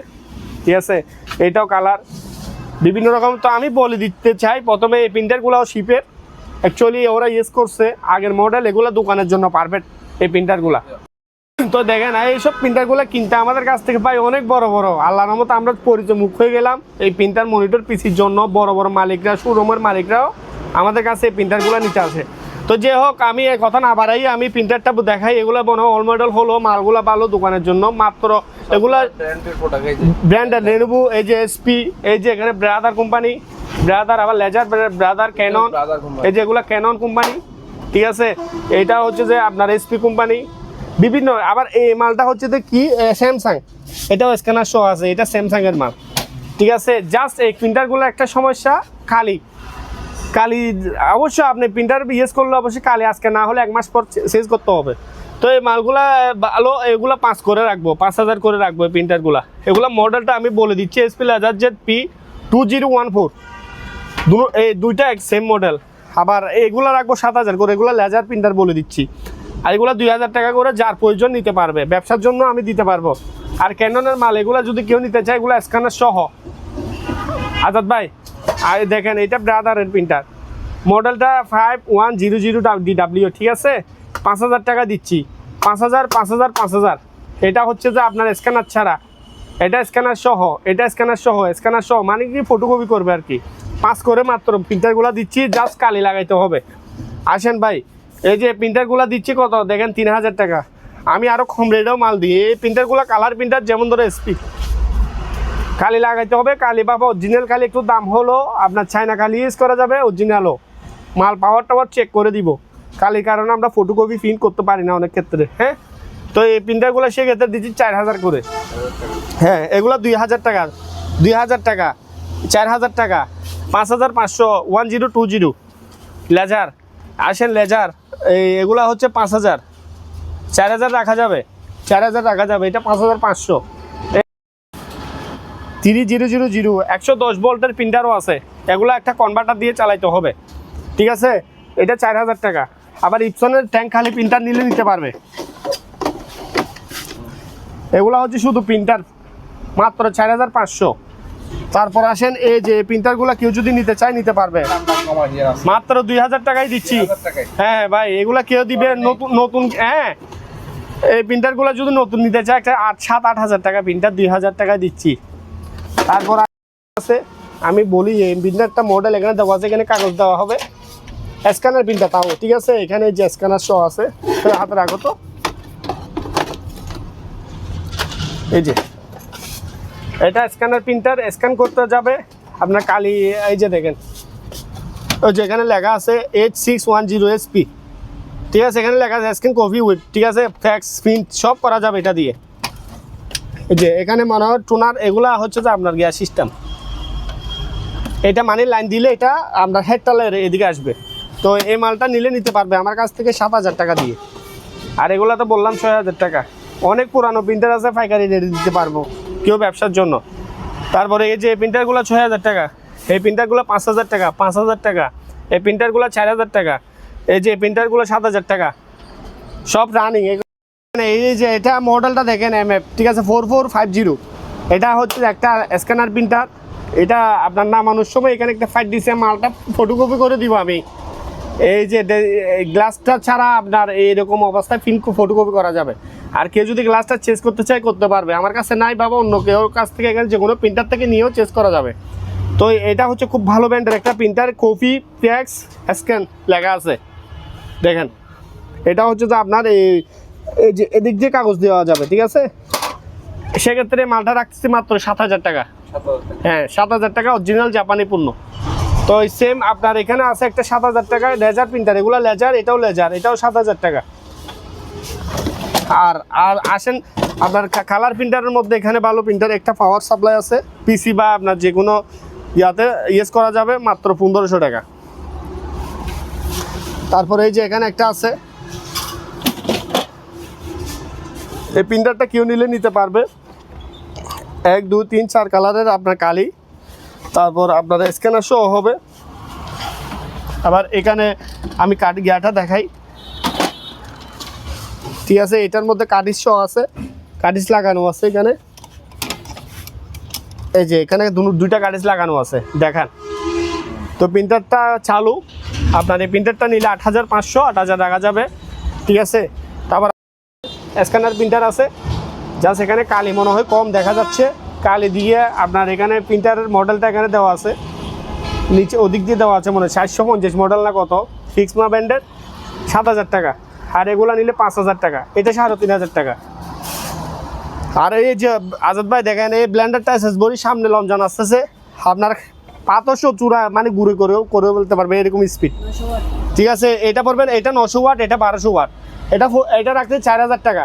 ঠিক আছে, এইটাও কালার বিভিন্ন রকম। তো আমি বলে দিতে চাই প্রথমে, এই প্রিন্টারগুলোও শিপের, অ্যাকচুয়ালি ওরা ইউজ করছে আগের মডেল, এগুলো দোকানের জন্য পারফেক্ট এই প্রিন্টারগুলো। তো দেখেন এইসব প্রিন্টারগুলো কিনতে আমাদের কাছ থেকে পাই অনেক বড় বড়, আল্লাহর রহমতে আমরা পরিচয় মুখ হয়ে গেলাম এই প্রিন্টার মনিটর পিসির জন্য। বড় বড় মালিকরা, শোরুমের মালিকরাও আমাদের কাছে এই প্রিন্টারগুলো নিতে আসে। তো যে হোক, আমি এই কথা না বাড়াই, আমি প্রিন্টারটা দেখাই। এগুলো মনে হয় অল মডেল হলো, মালগুলো ভালো দোকানের জন্য মাত্র। এগুলা ব্র্যান্ডের লেনোভো, এই যে এসপি, এই যে এখানে ব্রাদার কোম্পানি, ব্রাদার, আবার লেজার ব্রাদার, ক্যানন, এই যে এগুলো ক্যানন কোম্পানি, ঠিক আছে। এইটা হচ্ছে যে আপনার এসপি কোম্পানি বিভিন্ন। আবার এই মালটা হচ্ছে যে কি স্যামসাং, এটাও স্ক্যানার শো আছে, এটা স্যামসাংয়ের মাল, ঠিক আছে। জাস্ট এই প্রিন্টারগুলো একটা সমস্যা, কালি অবশ্যই আপনি প্রিন্টার ইউজ করলে অবশ্যই কালি আজকে না হলে 1 মাস পর চেঞ্জ করতে হবে। তো এই মালগুলা ভালো, এগুলা 5 করে রাখবো, 5000 করে রাখবো এই প্রিন্টারগুলা। এগুলা মডেলটা আমি বলে দিচ্ছি, HP লেজার জেড P2014, এই দুইটা সেম মডেল। আবার এগুলা রাখবো 7000 করে, এগুলা লেজার প্রিন্টার বলে দিচ্ছি। আর এগুলো 2000 টাকা করে, যার প্রয়োজন নিতে পারবে, ব্যবসার জন্য আমি দিতে পারবো। আর ক্যাননের মাল, এগুলো যদি কেউ নিতে চায়, এগুলো স্ক্যানার সহ। আজাদ ভাই, আর দেখেন এটা ব্রাদারের প্রিন্টার, মডেলটা 5100DW, ঠিক আছে, 5000 টাকা দিচ্ছি। 5000 5000 5000। এটা হচ্ছে যে আপনার স্ক্যানার ছাড়া, এটা স্ক্যানার সহ, এটা স্ক্যানার সহ, স্ক্যানার সহ মানে কি ফটোকপি করবে আর কি। 5 করে মাত্র প্রিন্টারগুলো দিচ্ছি, জাস্ট কালি লাগাইতে হবে। আসেন ভাই, এই যে প্রিন্টারগুলো দিচ্ছি কত দেখেন, 3000 টাকা। আমি আরও কম রেটেও মাল দিই। এই প্রিন্টারগুলো কালার প্রিন্টার, যেমন ধরো এসপি, কালি লাগাইতে হবে। কালি বাবা অরিজিনাল কালি, একটু দাম হলো আপনার চায়না কালি ইউজ করা যাবে, অরিজিনালও মাল পাওয়ার টাওয়ার চেক করে দিব। কালির কারণে আমরা ফটোকপি প্রিন্ট করতে পারি না অনেক ক্ষেত্রে। হ্যাঁ, তো এই প্রিন্টারগুলো সেক্ষেত্রে দিচ্ছি 4000 করে। হ্যাঁ, এগুলো 2000 টাকা, 2000 টাকা, 4000 টাকা, 5500, 1020 লেজার। আসেন লেজার, এগুলা হচ্ছে 5000, 4000 রাখা যাবে, 4000 রাখা যাবে। এটা 5500। 3000, 110 ভোল্টের প্রিন্টারও আছে, এগুলো একটা কনভার্টার দিয়ে চালাইতে হবে, ঠিক আছে। এটা 4000 টাকা। আবার ইপসনের ট্যাঙ্ক খালি প্রিন্টার নিলে নিতে পারবে। এগুলো হচ্ছে শুধু প্রিন্টার, মাত্র 4500। তারপর আসেন, এই যে প্রিন্টারগুলো কেউ যদি নিতে চায় নিতে পারবে, মাত্র 2000 টাকায় দিচ্ছি। হ্যাঁ ভাই, এগুলা কেউ দিবে নতুন নতুন। হ্যাঁ, এই প্রিন্টারগুলো যদি নতুন নিতে চায়, একটা 7-8 হাজার টাকা প্রিন্টার 2000 টাকায় দিচ্ছি। তারপর আছে, আমি বলি এই প্রিন্টারটা মডেল এখানে দেওয়া আছে, এখানে কাগজ দেওয়া হবে, স্ক্যানার প্রিন্টার তাও, ঠিক আছে। এখানে যে স্ক্যানার শো আছে, হাতে রাখো তো। এই যে এটা স্ক্যানার প্রিন্টার, স্ক্যান করতে যাবে আপনার কালি। এই যে দেখেন, ওই যে এখানে লেখা আছে H610SP, ঠিক আছে। এখানে লেখা আছে স্ক্যান কপি উইথ, ঠিক আছে, ফ্যাক্স প্রিন্ট সব করা যাবে এটা দিয়ে। এই যে এখানে মনে হয় টোনার, এগুলা হচ্ছে যে আপনার গ্যাস সিস্টেম। এটা মানে লাইন দিলে এটা আপনার হেডটালের এদিকে আসবে। তো এই মালটা নিলে নিতে পারবে আমার কাছ থেকে 7000 টাকা দিয়ে। আর এগুলা তো বললাম 6000 টাকা। অনেক পুরানো প্রিন্টার আছে, পাইকারি রেটে দিতে পারবো কেউ ব্যবসার জন্য। তারপরে এই যে প্রিন্টারগুলো 6000 টাকা, এই প্রিন্টারগুলো 5000 টাকা, 5000 টাকা। এই প্রিন্টারগুলো 4000 টাকা। এই যে প্রিন্টারগুলো 7000 টাকা, সব রানিং। এই যে এটা মডেলটা দেখেন MF, ঠিক আছে, 4450। এটা হচ্ছে একটা স্ক্যানার প্রিন্টার। এটা আপনার নামানোর সময় এখানে একটা ফাইট দিছে, মালটা ফটোকপি করে দিব আমি। এই যে গ্লাসটা ছাড়া আপনার এইরকম অবস্থায় ফটোকপি করা যাবে। আর কেউ যদি গ্লাসটা চেঞ্জ করতে চায় করতে পারবে, আমার কাছে নাই বাবা, অন্য কেউ কাছ থেকে এখানে যে কোনো প্রিন্টার থেকে নিয়েও চেঞ্জ করা যাবে। তো এটা হচ্ছে খুব ভালো ব্র্যান্ডের একটা প্রিন্টার, কপি ফ্যাক্স স্ক্যান লেখা আছে দেখেন। এটা হচ্ছে যে আপনার এই যে এদিক দিয়ে কাগজ দেওয়া যাবে, ঠিক আছে। সেক্ষেত্রে মালটা রাখতেছি মাত্র 7000 টাকা। হ্যাঁ, 7000 টাকা, অরিজিনাল জাপানি পণ্য। তো সেম আপনার এখানে আছে একটা 7000 টাকায় লেজার প্রিন্টার, এগুলো লেজার, এটাও লেজার, এটাও 7000 টাকা। আর আর আসেন আপনার কালার প্রিন্টারের মধ্যে, এখানে ভালো প্রিন্টার, একটা পাওয়ার সাপ্লাই আছে, পিসি বা আপনার যে কোনো ইয়াতে ইউজ করা যাবে, মাত্র 1500 টাকা। তারপরে এই যে এখানে একটা আছে, এই প্রিন্টারটা কেউ নিলে নিতে পারবে। 1 2 3 4 কালারের আপনার কালি, তারপর আপনার স্ক্যানার শো হবে। আবার এখানে আমি কাঠ গিয়াটা দেখাই, ঠিক আছে। এটার মধ্যে কাঠিস শো আছে, কাঠিস লাগানো আছে এখানে। এই যে এখানে দুইটা কাঠিস লাগানো আছে দেখান। তো প্রিন্টারটা চালু, আপনার এই প্রিন্টারটা নিলে 8500, 8000 রাখা যাবে, ঠিক আছে। তারপর স্ক্যানার প্রিন্টার আছে, জাস্ট এখানে কালি মনে হয় কম দেখা যাচ্ছে, কালি দিয়ে আপনার এখানে প্রিন্টারের মডেলটা এখানে দেওয়া আছে, নিচে ওদিক দিয়ে দেওয়া আছে মনে হয় 750 মডেল না কত, ফিক্সমা ব্র্যান্ডের, 7000 টাকা। আর এগুলো নিলে 5000 টাকা, এটা 3500 টাকা। আর এই যে আজাদ ভাই দেখেন, এই ব্লেন্ডারটা বড়ি সামনে লঞ্জন আসতেছে, আপনার 500 চূড়া মানে গুঁড়ো করে বলতে পারবে এরকম স্পিড, ঠিক আছে। এটা পড়বেন, এটা 900 ওয়াট, এটা 1200 ওয়াট। এটা রাখতে 4000 টাকা,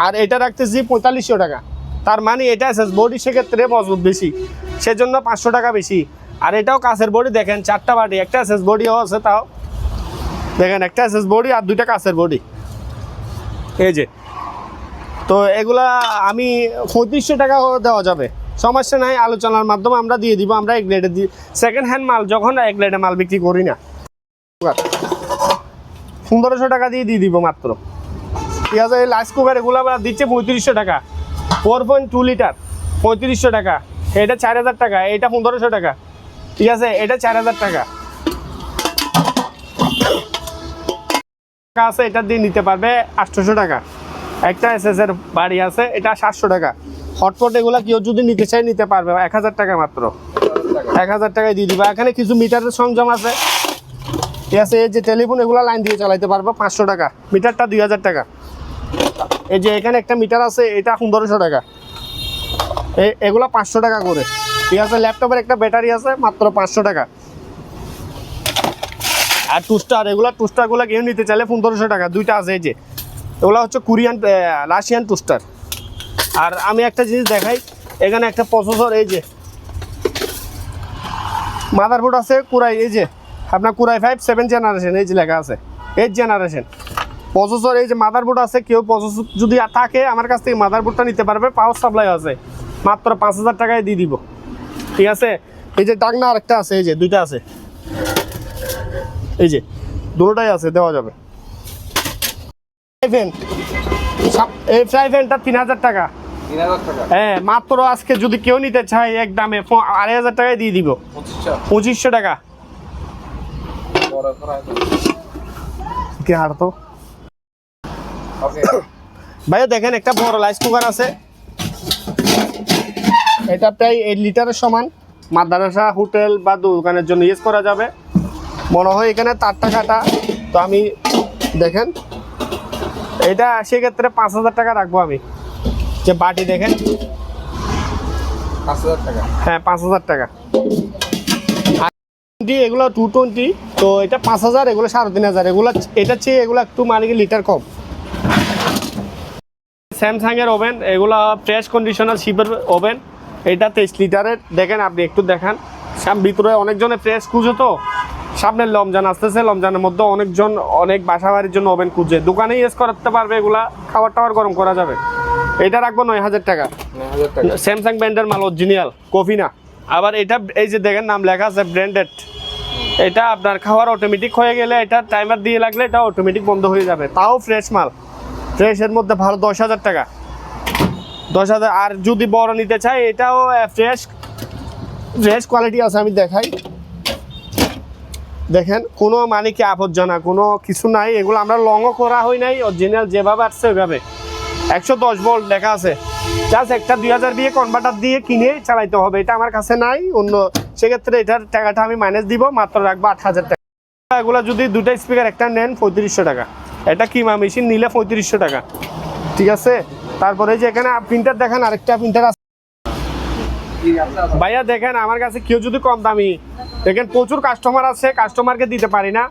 আর এটা রাখতেছি 4500 টাকা। তার মানে এটা বডি সেক্ষেত্রে মজবুত বেশি, সেজন্য 500 টাকা বেশি। আর এটাও কাছের বডি, দেখেন 4টা বাটি, একটা বডিও আছে, তাও দেখেন একটা বডি আর 2টা কাছের বডি, এই যে। তো এগুলা আমি 3500 টাকা দেওয়া যাবে, সমস্যা নাই, আলোচনার মাধ্যমে আমরা দিয়ে দিব। আমরা এক গ্রেডে দিই, সেকেন্ড হ্যান্ড মাল যখন এক গ্রেডে মাল বিক্রি করি না। 1500 টাকা দিয়ে দিব মাত্র, ঠিক আছে। এই রাইস কুকার এগুলো আমরা দিচ্ছে 3500 টাকা, 4.2 লিটার 3500 টাকা। এটা 4000 টাকা, এটা 1500 টাকা, ঠিক আছে। এটা 4000 টাকা আছে, এটা দিয়ে নিতে পারবে 800 টাকা। একটা এসএস এর বাড়ি আছে, এটা 700 টাকা। হটপট এগুলা কেউ যদি নিতে চায় নিতে পারবে, 1000 টাকা মাত্র, 1000 টাকায় দিয়ে দিবা। এখানে কিছু মিটারের সংযম আছে, ঠিক আছে। এই যে টেলিফোন এগুলা লাইন দিয়ে চালাইতে পারবো, 500 টাকা। মিটারটা 2000 টাকা। এই যে এখানে একটা মিটার আছে, এটা 1500 টাকা। এগুলা 500 টাকা করে, ঠিক আছে। ল্যাপটপের একটা ব্যাটারি আছে, মাত্র 500 টাকা। আর টুস্টার, এগুলা টুস্টারগুলো কেউ নিতে চাইলে 1500 টাকা। দুইটা আছে, এই যে এগুলো হচ্ছে কোরিয়ান রাশিয়ান টুস্টার। আর আমি একটা জিনিস দেখাই, এখানে একটা প্রসেসর, এই যে মাদারবোর্ড আছে কুরাই, এই যে আপনার কুরাই 5 7 জেনারেশন, এই যে লেখা আছে 8 জেনারেশন প্রসেসর। এই যে মাদারবোর্ড আছে, কেউ প্রসেসর যদি থাকে আমার কাছ থেকে মাদারবোর্ডটা নিতে পারবে। পাওয়ার সাপ্লাই আছে, মাত্র 5000 টাকায় দিয়ে দিব, ঠিক আছে। এই যে ডাকনা আরেকটা আছে, এই যে দুইটা আছে, এই যে দুটোটাই আছে, দেওয়া যাবে। এই ফ্রাই প্যানটা 3000 টাকা। 3000 টাকা, হ্যাঁ মাত্র আজকে যদি কেউ নিতে চায় এক দামে 2500 টাকায় দিয়ে দিব, 2500 টাকা। কি আর তো ভাইয়া দেখেন, একটা বড় রাইস কুকার আছে, এটা প্রায় 8 লিটারের সমান। মাদ্রাসা, হোটেল বা দোকানের জন্য ইউজ করা যাবে। মনে হয় এখানে তারটা কাটা, তো আমি দেখেন এটা সেক্ষেত্রে 5000 টাকা রাখবো আমি। যে বাটি দেখেন, 5000 টাকা, হ্যাঁ 5000 টাকা। এগুলো 220, তো এটা 5000, এগুলো 3500। এগুলো এটা চেয়ে এগুলো একটু মানে কি লিটার কম। স্যামসাংয়ের ওভেন, এগুলো ফ্রেশ কন্ডিশনার শিপের ওভেন, এটা 23 লিটারের। দেখেন আপনি একটু দেখান, ভিতরে অনেকজনে ফ্রেশ খুঁজে, তো সামনে রমজান আসতেছে, রমজানের মধ্যে অনেকজন অনেক বাসা বাড়ির জন্য ওভেন খুঁজে, দোকানে ইউজ করতে পারবে। এগুলা খাবার টাবার গরম করা যাবে। এটা রাখবো 9000 টাকা। স্যামসাং ব্র্যান্ডের মাল, অরিজিনাল, কফি না। আবার এটা এই যে দেখেন নাম লেখা আছে ব্র্যান্ডেড, এটা আপনার খাওয়ার অটোমেটিক হয়ে গেলে এটা টাইমার দিয়ে লাগলে এটা অটোমেটিক বন্ধ হয়ে যাবে। তাও ফ্রেশ মাল, ফ্রেশের মধ্যে ভালো, 10000 টাকা, 10000। আর যদি বড় নিতে চাই, এটাও ফ্রেশ ফ্রেশ কোয়ালিটি আছে, আমি দেখাই। দেখেন কোনো মানে কি আবর্জনা কোনো কিছু নাই, এগুলো আমরা লংও করা হয় নাই, অরিজিনাল যেভাবে আসছে ওইভাবে। 110 ভোল্ট লেখা আছে, জাস্ট একটা 2000 দিয়ে কনভার্টার দিয়ে কিনে চালাইতে হবে। এটা আমার কাছে নাই, অন্য সেক্ষেত্রে এটার টাকাটা আমি মাইনাস দিব, মাত্র রাখবো 8000 টাকা। এগুলো যদি দুটা স্পিকার একটা নেন 3500 টাকা। এটা কিমা মেশিন নিলে 3500 টাকা, ঠিক আছে। তারপরে যে এখানে প্রিন্টার দেখেন, আরেকটা প্রিন্টার আছে ভাইয়া। দেখেন আমার কাছে কেউ যদি কম দামি, দেখেন প্রচুর কাস্টমার আছে, কাস্টমারকে দিতে পারি না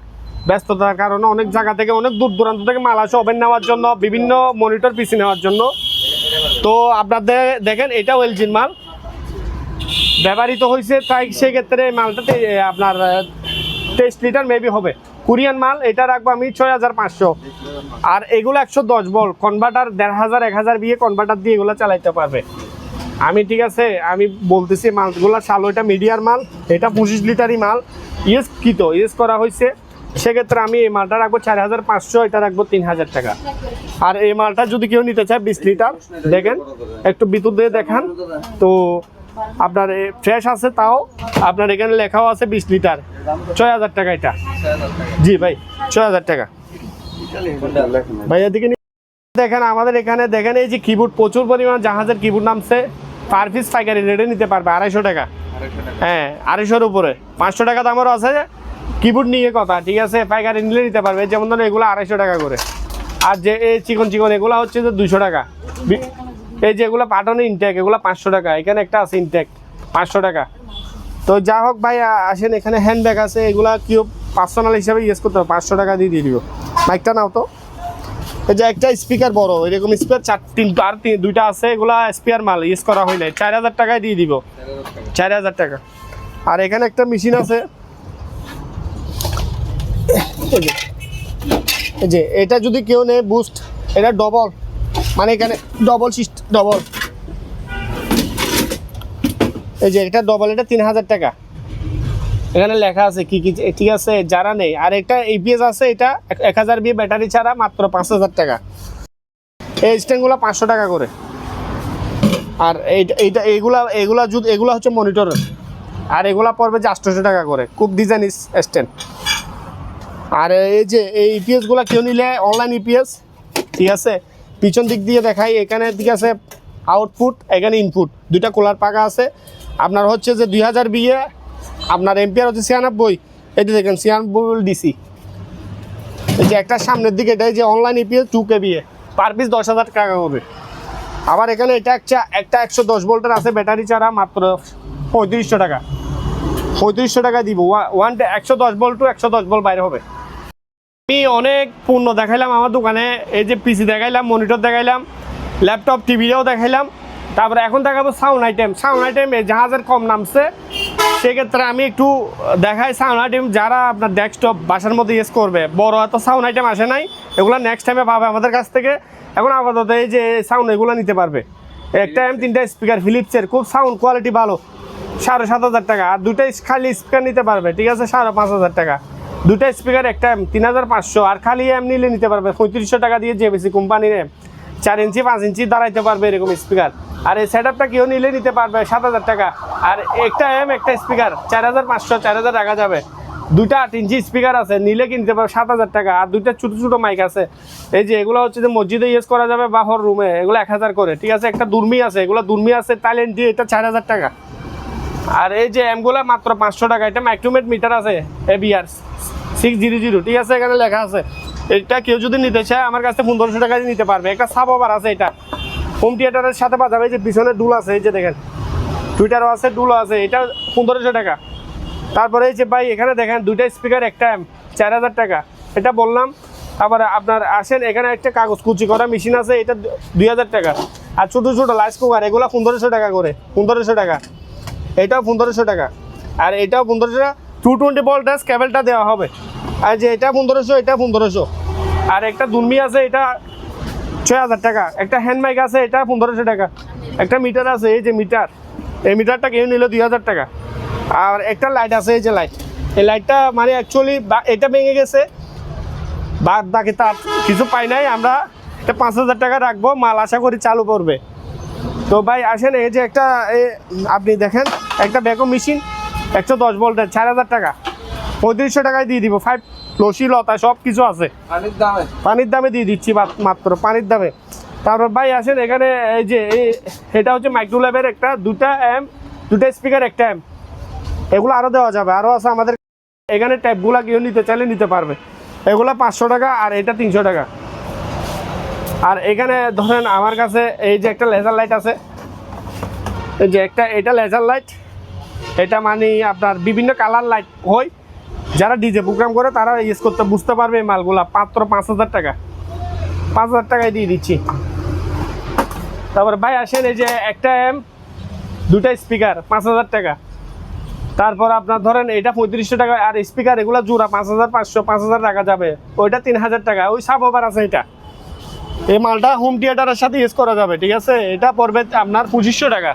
ব্যস্ততার কারণে। অনেক জায়গা থেকে, অনেক দূর দূরান্ত থেকে মাল আসে ওভেন নেওয়ার জন্য, বিভিন্ন মনিটর পিসি নেওয়ার জন্য। তো আপনাদের দেখেন এটাও এলজির মাল, ব্যবহৃত হয়েছে, তাই সেক্ষেত্রে এই মালটা আপনার 23 লিটার মেবি হবে। কোরিয়ান মাল, এটা রাখবো আমি 6500। আর এগুলো 110 ভোল্ট কনভার্টার, 1500 1000 দিয়ে কনভার্টার দিয়ে এগুলো চালাইতে পারবে আমি, ঠিক আছে। আমি বলতেছি মালগুলো চালো, এটা মিডিয়ার মাল, এটা 25 লিটারই মাল, ইউজ করা হয়েছে। সেক্ষেত্রে আমি এই মালটা রাখবো 4500, এটা রাখবো 3000 টাকা। আর এই মালটা যদি কেউ নিতে চায় 20 লিটার, দেখেন একটু ভিতর দিয়ে দেখান, তো আপনার ফ্রেশ আছে, তাও আপনার এখানে লেখাও আছে 20 লিটার, 6000 টাকা এটা। জি ভাই, 6000 টাকা ভাই। এদিকে দেখেন আমাদের এখানে দেখেন, এই যে কিবোর্ড, প্রচুর পরিমাণ জাহাজের কিবোর্ড নামছে, পার পিস পাইকারি রেটে নিতে পারবে 250 টাকা। হ্যাঁ 250-এর উপরে, 500 টাকা দামেরও আছে কিবোর্ড নিয়ে কথা, ঠিক আছে। পাইকারি নিলে নিতে পারবে, যেমন ধরুন এগুলো 250 টাকা করে। আর যে এই চিকন চিকন এগুলো হচ্ছে যে 200 টাকা। এই যেগুলো পাটনে ইনটেক, এগুলো 500 টাকা। এখানে একটা আছে ইনটেক, 500 টাকা। তো যা হোক ভাই, আসেন এখানে হ্যান্ডব্যাগ আছে, এগুলা কেউ পার্সোনাল হিসাবে ইউজ করতে হবে, 500 টাকা দিয়ে দিব। মাইকটা নাও তো। এই যে একটা স্পিকার বড়, এরকম স্পিকার 2টা আছে, এগুলা স্পিয়ার মাল, ইউজ করা হয় নাই, 4000 টাকায় দিয়ে দিব, 4000 টাকা। আর এখানে একটা মেশিন আছে, এই যে এটা যদি কেউ নেয় বুস্ট, এটা ডবল, মানে এখানে ডবল ডবল, এই যে এটা ডবল, এটা 3000 টাকা। এখানে লেখা আছে কি কি, ঠিক আছে, যারা নেই। আর একটা ইপিএস আছে, এটা 1000 বিয়ে ব্যাটারি ছাড়া, মাত্র 5000 টাকা। এই স্ট্যান্ডগুলো 500 টাকা করে। আর এইটা এগুলা হচ্ছে মনিটর, আর এগুলা পড়বে যে 800 টাকা করে, খুব ডিজাইন স্ট্যান্ড। আর এই যে এই ইপিএসগুলো কেউ নিলে অনলাইন ইপিএস, ঠিক আছে, পিছন দিক দিয়ে দেখাই, এখানে দিকে আছে আউটপুট, এখানে ইনপুট, দুইটা কুলার পাকা আছে। আপনার হচ্ছে যে 2000 বিয়ে, আপনার এম্পিয়ার হচ্ছে 96, এই যে দেখেন 96 ডিসি। এই যে একটা সামনের দিকে এটাই যে online EPS 2 kVA, per piece 10,000 টাকা হবে। আবার এখানে এটা একটা 110 ভোল্টের আছে ব্যাটারি ছাড়া, মাত্র 3500 টাকা। 3500 টাকা দিব, 110 ভোল্ট টু 110 ভোল্ট বাইরে হবে। আমি অনেক পণ্য দেখাইলাম আমার দোকানে, এই যে পিসি দেখাইলাম, মনিটর দেখাইলাম, ল্যাপটপ টিভিও দেখাইলাম। তারপরে এখন দেখাবো সাউন্ড আইটেম। সাউন্ড আইটেম জাহাজের কম নামছে, সেক্ষেত্রে আমি একটু দেখাই সাউন্ড আইটেম যারা আপনার ডেস্কটপ বাসার মধ্যে ইউজ করবে। বড় এত সাউন্ড আইটেম আসে নাই, এগুলো নেক্সট টাইমে পাবে আমাদের কাছ থেকে। এখন আপাতত এই যে সাউন্ড এগুলো নিতে পারবে। একটা তিনটা স্পিকার ফিলিপসের, খুব সাউন্ড কোয়ালিটি ভালো, 7,500 টাকা। আর দুটা খালি স্পিকার নিতে পারবে, ঠিক আছে, 5,500 টাকা। দুটা স্পিকার একটা 3,500। আর খালি এম নিলে নিতে পারবে 3500 টাকা দিয়ে, জেবিসি কোম্পানির 4 ইঞ্চি 5 ইঞ্চি দাঁড়াইতে পারবে এরকম স্পিকার। আর এই সেট আপটা কেউ নিলে নিতে পারবে 7,000 টাকা। আর একটা একটা স্পিকার 4,500, 4,000 টাকা যাবে। দুইটা 8 ইঞ্চি স্পিকার আছে, নিলে কিনতে পারবে 7,000 টাকা। আর দুইটা ছোটো ছোটো মাইক আছে, এই যে এগুলো হচ্ছে যে মসজিদে ইউজ করা যাবে বা হর রুমে, এগুলো 1000 করে, ঠিক আছে। একটা দুর্মি আছে, এগুলো দুর্মি আছে টাইলেন্ট দিয়ে, এটা 4,000 টাকা। আর এই যে এমগুলো মাত্র 500 টাকা। এটা মাইক্রোমেট মিটার আছে, ABR 600, ঠিক আছে, এখানে লেখা আছে। এটা কেউ যদি নিতে চায় আমার কাছে 1500 টাকা দিয়ে নিতে পারবে। একটা সাব ওভার আছে, এটা হোম থিয়েটারের সাথে বাজাবে। এই যে পিছনে ডুল আছে, এই যে দেখেন টুইটারও আছে, ডুলও আছে, এটা 1500 টাকা। তারপরে এই যে ভাই এখানে দেখেন দুইটা স্পিকার একটা 4,000 টাকা, এটা বললাম। তারপরে আপনার আসেন, এখানে একটা কাগজ কুচি করা মেশিন আছে, এটা 2,000 টাকা। আর ছোটো ছোটো রাইস কুকার, এগুলো 1500 টাকা করে, 1500 টাকা। এটাও 1500 টাকা, আর এটাও 1500 টাকা। 220 ভোল্টেজ কেবলটা দেওয়া হবে। আর যে এটা 1500, এটা 1500। আর একটা দুর্মি আছে, এটা 6,000 টাকা। একটা হ্যান্ড মাইক আছে, এটা 1500 টাকা। একটা মিটার আছে, এই যে মিটার, এই মিটারটা কেউ নিল 2,000 টাকা। আর একটা লাইট আছে, এই যে লাইট, এই লাইটটা মানে অ্যাকচুয়ালি এটা ভেঙে গেছে, বাকি তার কিছু পাই নাই আমরা। এটা 5,000 টাকা রাখবো, মাল আশা করি চালু করবে। তো ভাই আসেন, এই যে একটা আপনি দেখেন একটা ভ্যাকুয়াম মেশিন 110 ভোল্টের, 4,000 টাকা। 3500 টাকায় দিয়ে দিব। 5 লসি লতা সব কিছু আছে, পানির দামে দিয়ে দিচ্ছি, মাত্র পানির দামে। তারপর ভাই আসেন এখানে, এই যে এটা হচ্ছে মাইক্রোল্যাবের একটা, দুটা স্পিকার একটা এগুলো আরও দেওয়া যাবে, আরও আছে আমাদের এখানে। ট্যাপগুলো কেউ নিতে চাইলে নিতে পারবে। এগুলো 500 টাকা, আর এটা 300 টাকা। আর এখানে ধরেন আমার কাছে এই যে একটা লেজার লাইট আছে, এই যে এটা লেজার লাইট। এটা মানে আপনার বিভিন্ন কালার লাইট হয়, যারা ডিজে প্রোগ্রাম করে তারা ইউজ করতে বুঝতে পারবে। এই মালগুলা মাত্র 5,000 টাকা, 5,000 টাকায় দিয়ে দিচ্ছি। তারপর ভাই আসেন, এই যে একটা দুটা স্পিকার 5,000 টাকা। তারপর আপনার ধরেন এটা 3500 টাকা। আর স্পিকার এগুলো জোড়া 5,500, 5,000 টাকা যাবে। ওইটা 3,000 টাকা। ওই সাব ওভার আছে, এটা এই মালটা হোম থিয়েটারের সাথে ইউজ করা যাবে, ঠিক আছে। এটা পড়বে আপনার 2500 টাকা।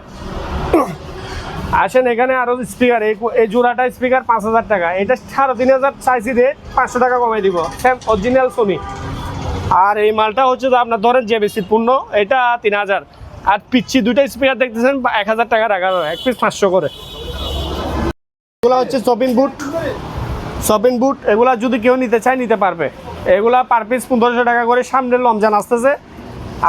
আসেন এখানে আরও স্পিকার, এই জোড়াটা স্পিকার 5,000 টাকা। এটা 3,500 চাইছি রে, 500 টাকা কমাই দিব, সেম অরিজিনাল সোনি। আর এই মালটা হচ্ছে যে আপনার ধরেন জেবিসি পূর্ণ, এটা 3,000। আর পিচ্ছি দুইটা স্পিকার দেখতেছেন 1,000 টাকা রাখা যাবে, এক পিস 500 করে। এগুলো হচ্ছে শপিং বুট, এগুলা যদি কেউ নিতে চায় নিতে পারবে। এগুলা পার পিস 1500 টাকা করে। সামনে রমজান আসতেছে,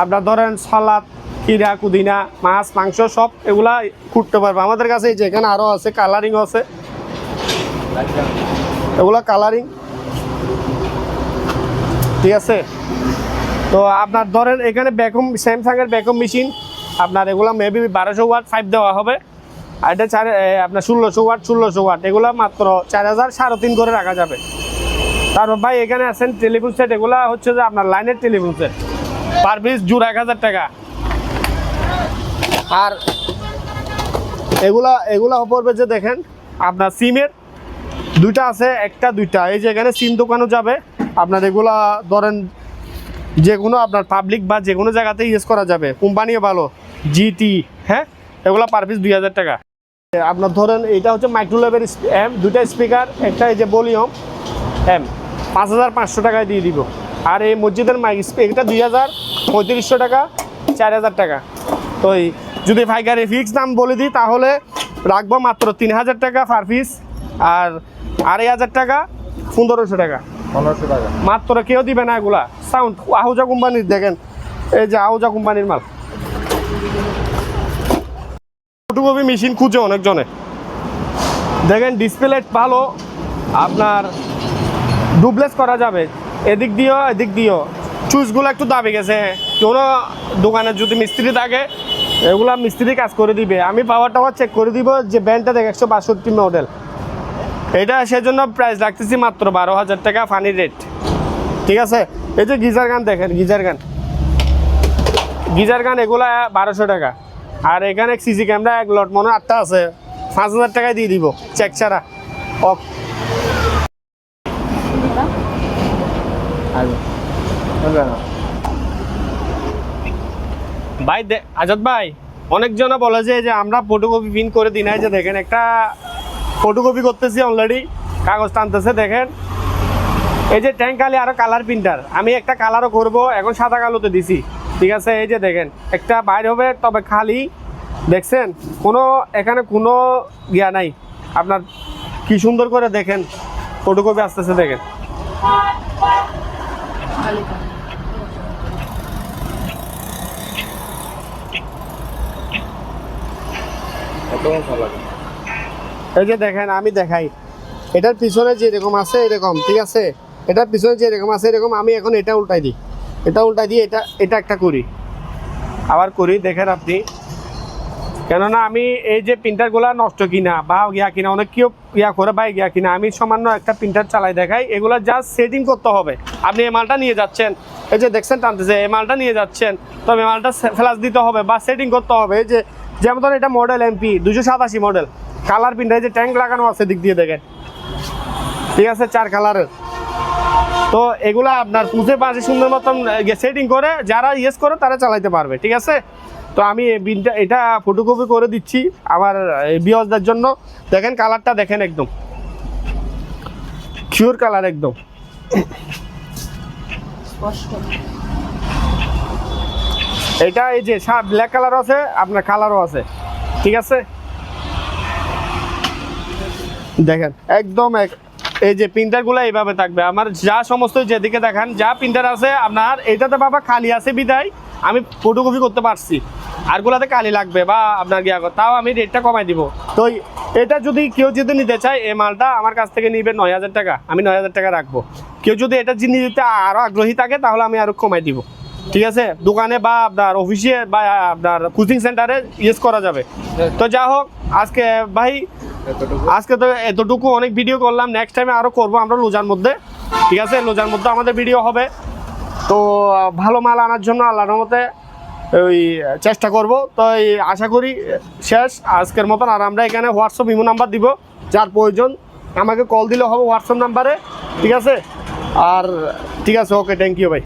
আপনার ধরেন সালাদ, কিরা, কুদিনা, মাছ, মাংস সব এগুলা কুটতে পারবে আমাদের কাছে। এই যে এখানে আরও আছে, কালারিংও আছে, এগুলা কালারিং, ঠিক আছে। তো আপনার ধরেন এখানে স্যামসাংয়ের ভ্যাকুয়াম মেশিন, আপনার এগুলো মেবি 1200 ওয়াট 5 দেওয়া হবে। আর এটা আপনার 1600 ওয়াট, এগুলো মাত্র 4,000, 3.5 করে রাখা যাবে। তারপর ভাই এখানে আছেন টেলিফোন সেট, এগুলো হচ্ছে যে আপনার লাইনের টেলিফোন সেট, পার পিস জোড়া 1,000 টাকা। আর এগুলা পড়বে যে দেখেন আপনার সিমের দুইটা আছে, একটা দুইটা। এই যে এখানে সিম দোকানও যাবে আপনার। এগুলা ধরেন যে কোনো আপনার পাবলিক বা যে কোনো জায়গাতে ইউজ করা যাবে, কোম্পানিও ভালো, জিটি, হ্যাঁ। এগুলো পার পিস 2,000 টাকা। আপনার ধরেন এটা হচ্ছে মাইক্রোল্যাবের দুইটা স্পিকার, একটা এই যে ভলিউম 5,500 টাকায় দিয়ে দিব। আর এই মসজিদের মাইক এটা 2,000, 3500 টাকা, 4,000 টাকা। তো যদি ভাইগারে ফিক্স দাম বলে দিই তাহলে রাখবো মাত্র 3,000 টাকা পার পিস। আর 2,500 টাকা, 1,500 টাকা, 1500 টাকা মাত্র। কেউ দিবে না এগুলা। সাউন্ড আহুজা কোম্পানির দেখেন এই যে আউজা কোম্পানির মাল। ফটোকপি মেশিন খুঁজে অনেকজনে, দেখেন ডিসপ্লে ভালো, আপনার ডুপ্লেস করা যাবে, এদিক দিয়েও চুজগুলো একটু দাবি গেছে, কোনো দোকানে যদি মিস্ত্রি থাকে এগুলা মিস্ত্রি কাজ করে দিবে। আমি পাওয়ার টাওয়ার চেক করে দিব, যে ব্যান্ডটা দেখে 162 মডেল, এটা সেজন্য প্রাইস রাখতেছি মাত্র 12,000 টাকা ফানি রেট, ঠিক আছে। এই যে গিজার গান দেখেন, গিজার গান এগুলা 1200 টাকা। আর এখানে সিসি ক্যামেরা এক লট মনে 8টা আছে, 5,000 টাকায় দিয়ে দিব চেক ছাড়া। ভাই আজাদ ভাই, অনেকজনে বলে যে আমরা ফটোকপি প্রিন্ট করে দিই না। যে দেখেন একটা ফটোকপি করতেছি অলরেডি, কাগজ টানতেছে দেখেন। এই যে ট্যাঙ্ক খালি আরো কালার প্রিন্টার, আমি একটা কালারও করব, এখন সাদা কালোতে দিছি, ঠিক আছে। এই যে দেখেন একটা বাইর হবে, তবে খালি দেখছেন কোনো এখানে কোনো ইয়া নাই আপনার, কি সুন্দর করে দেখেন ফটোকপি আসতেছে দেখেন। এই যে দেখেন আমি দেখাই, এটার পিছনে যে এরকম আছে এরকম, ঠিক আছে, এটার পিছনে যে এরকম আছে এরকম, আমি এখন এটা উল্টাই দিই, এটা একটা করি, আবার করি, দেখেন আপনি। কেননা আমি এই যে প্রিন্টারগুলো নষ্ট কিনা বা ইয়া কিনা, অনেক কেউ ইয়া করে বা ইয়া কিনা, আমি সামান্য একটা প্রিন্টার চালাই দেখাই, এগুলো জাস্ট সেটিং করতে হবে। আপনি এই মালটা নিয়ে যাচ্ছেন, এই যে দেখছেন টানতেছে, এই মালটা নিয়ে যাচ্ছেন, তবে মালটা ফ্ল্যাশ দিতে হবে বা সেটিং করতে হবে। এই যে যেমন ধরুন এটা model MP 287 model, colour printer, এই যে ট্যাঙ্ক লাগানো আছে দিক দিয়ে দেখেন, ঠিক আছে, 4 কালারের। তো এগুলা আপনার পুষে পাশে সুন্দর মতন সেটিং করে যারা ইউজ করে তারা চালাইতে পারবে, ঠিক আছে। তো আমি এটা ফটোকপি করে দিচ্ছি আমার ভিউয়ারদের জন্য। দেখেন কালারটা দেখেন, একদম পিওর কালার, একদম এটা এই যে ব্ল্যাক কালারও আছে, আপনার কালারও আছে, ঠিক আছে। দেখেন একদম এই যে প্রিন্টারগুলো এইভাবে থাকবে আমার, যা সমস্ত যেদিকে দেখেন যা প্রিন্টার আছে আপনার, এটাতে বাবা খালি আছে বিদায় আমি ফটোকপি করতে পারছি, আরগুলাতে কালি লাগবে বা আপনার গিয়া, তাও আমি রেটটা কমাই দিব। তো এটা যদি কেউ যদি নিতে চায়, এই মালটা আমার কাছ থেকে নিবে 9,000 টাকা, আমি 9,000 টাকা রাখবো। কেউ যদি এটা জিনিস নিতে আরও আগ্রহী থাকে তাহলে আমি আরও কমাই দিব, ঠিক আছে। দোকানে বা আপনার অফিসে বা আপনার কোচিং সেন্টারে ইউজ করা যাবে। তো যা হোক আজকে ভাই, আজকে তো এতটুকু, অনেক ভিডিও করলাম, নেক্সট টাইমে আরও করবো আমরা লোজার মধ্যে, ঠিক আছে। লোজার মধ্যে আমাদের ভিডিও হবে। তো ভালো মাল আনার জন্য আল্লাহর রহমতে ওই চেষ্টা করব। তো আশা করি শেষ আজকের মতন। আর আমরা এখানে হোয়াটসঅ্যাপ ইমো নাম্বার দিব, যার প্রয়োজন আমাকে কল দিলে হবে হোয়াটসঅ্যাপ নাম্বারে, ঠিক আছে। আর ঠিক আছে, ওকে, থ্যাংক ইউ ভাই।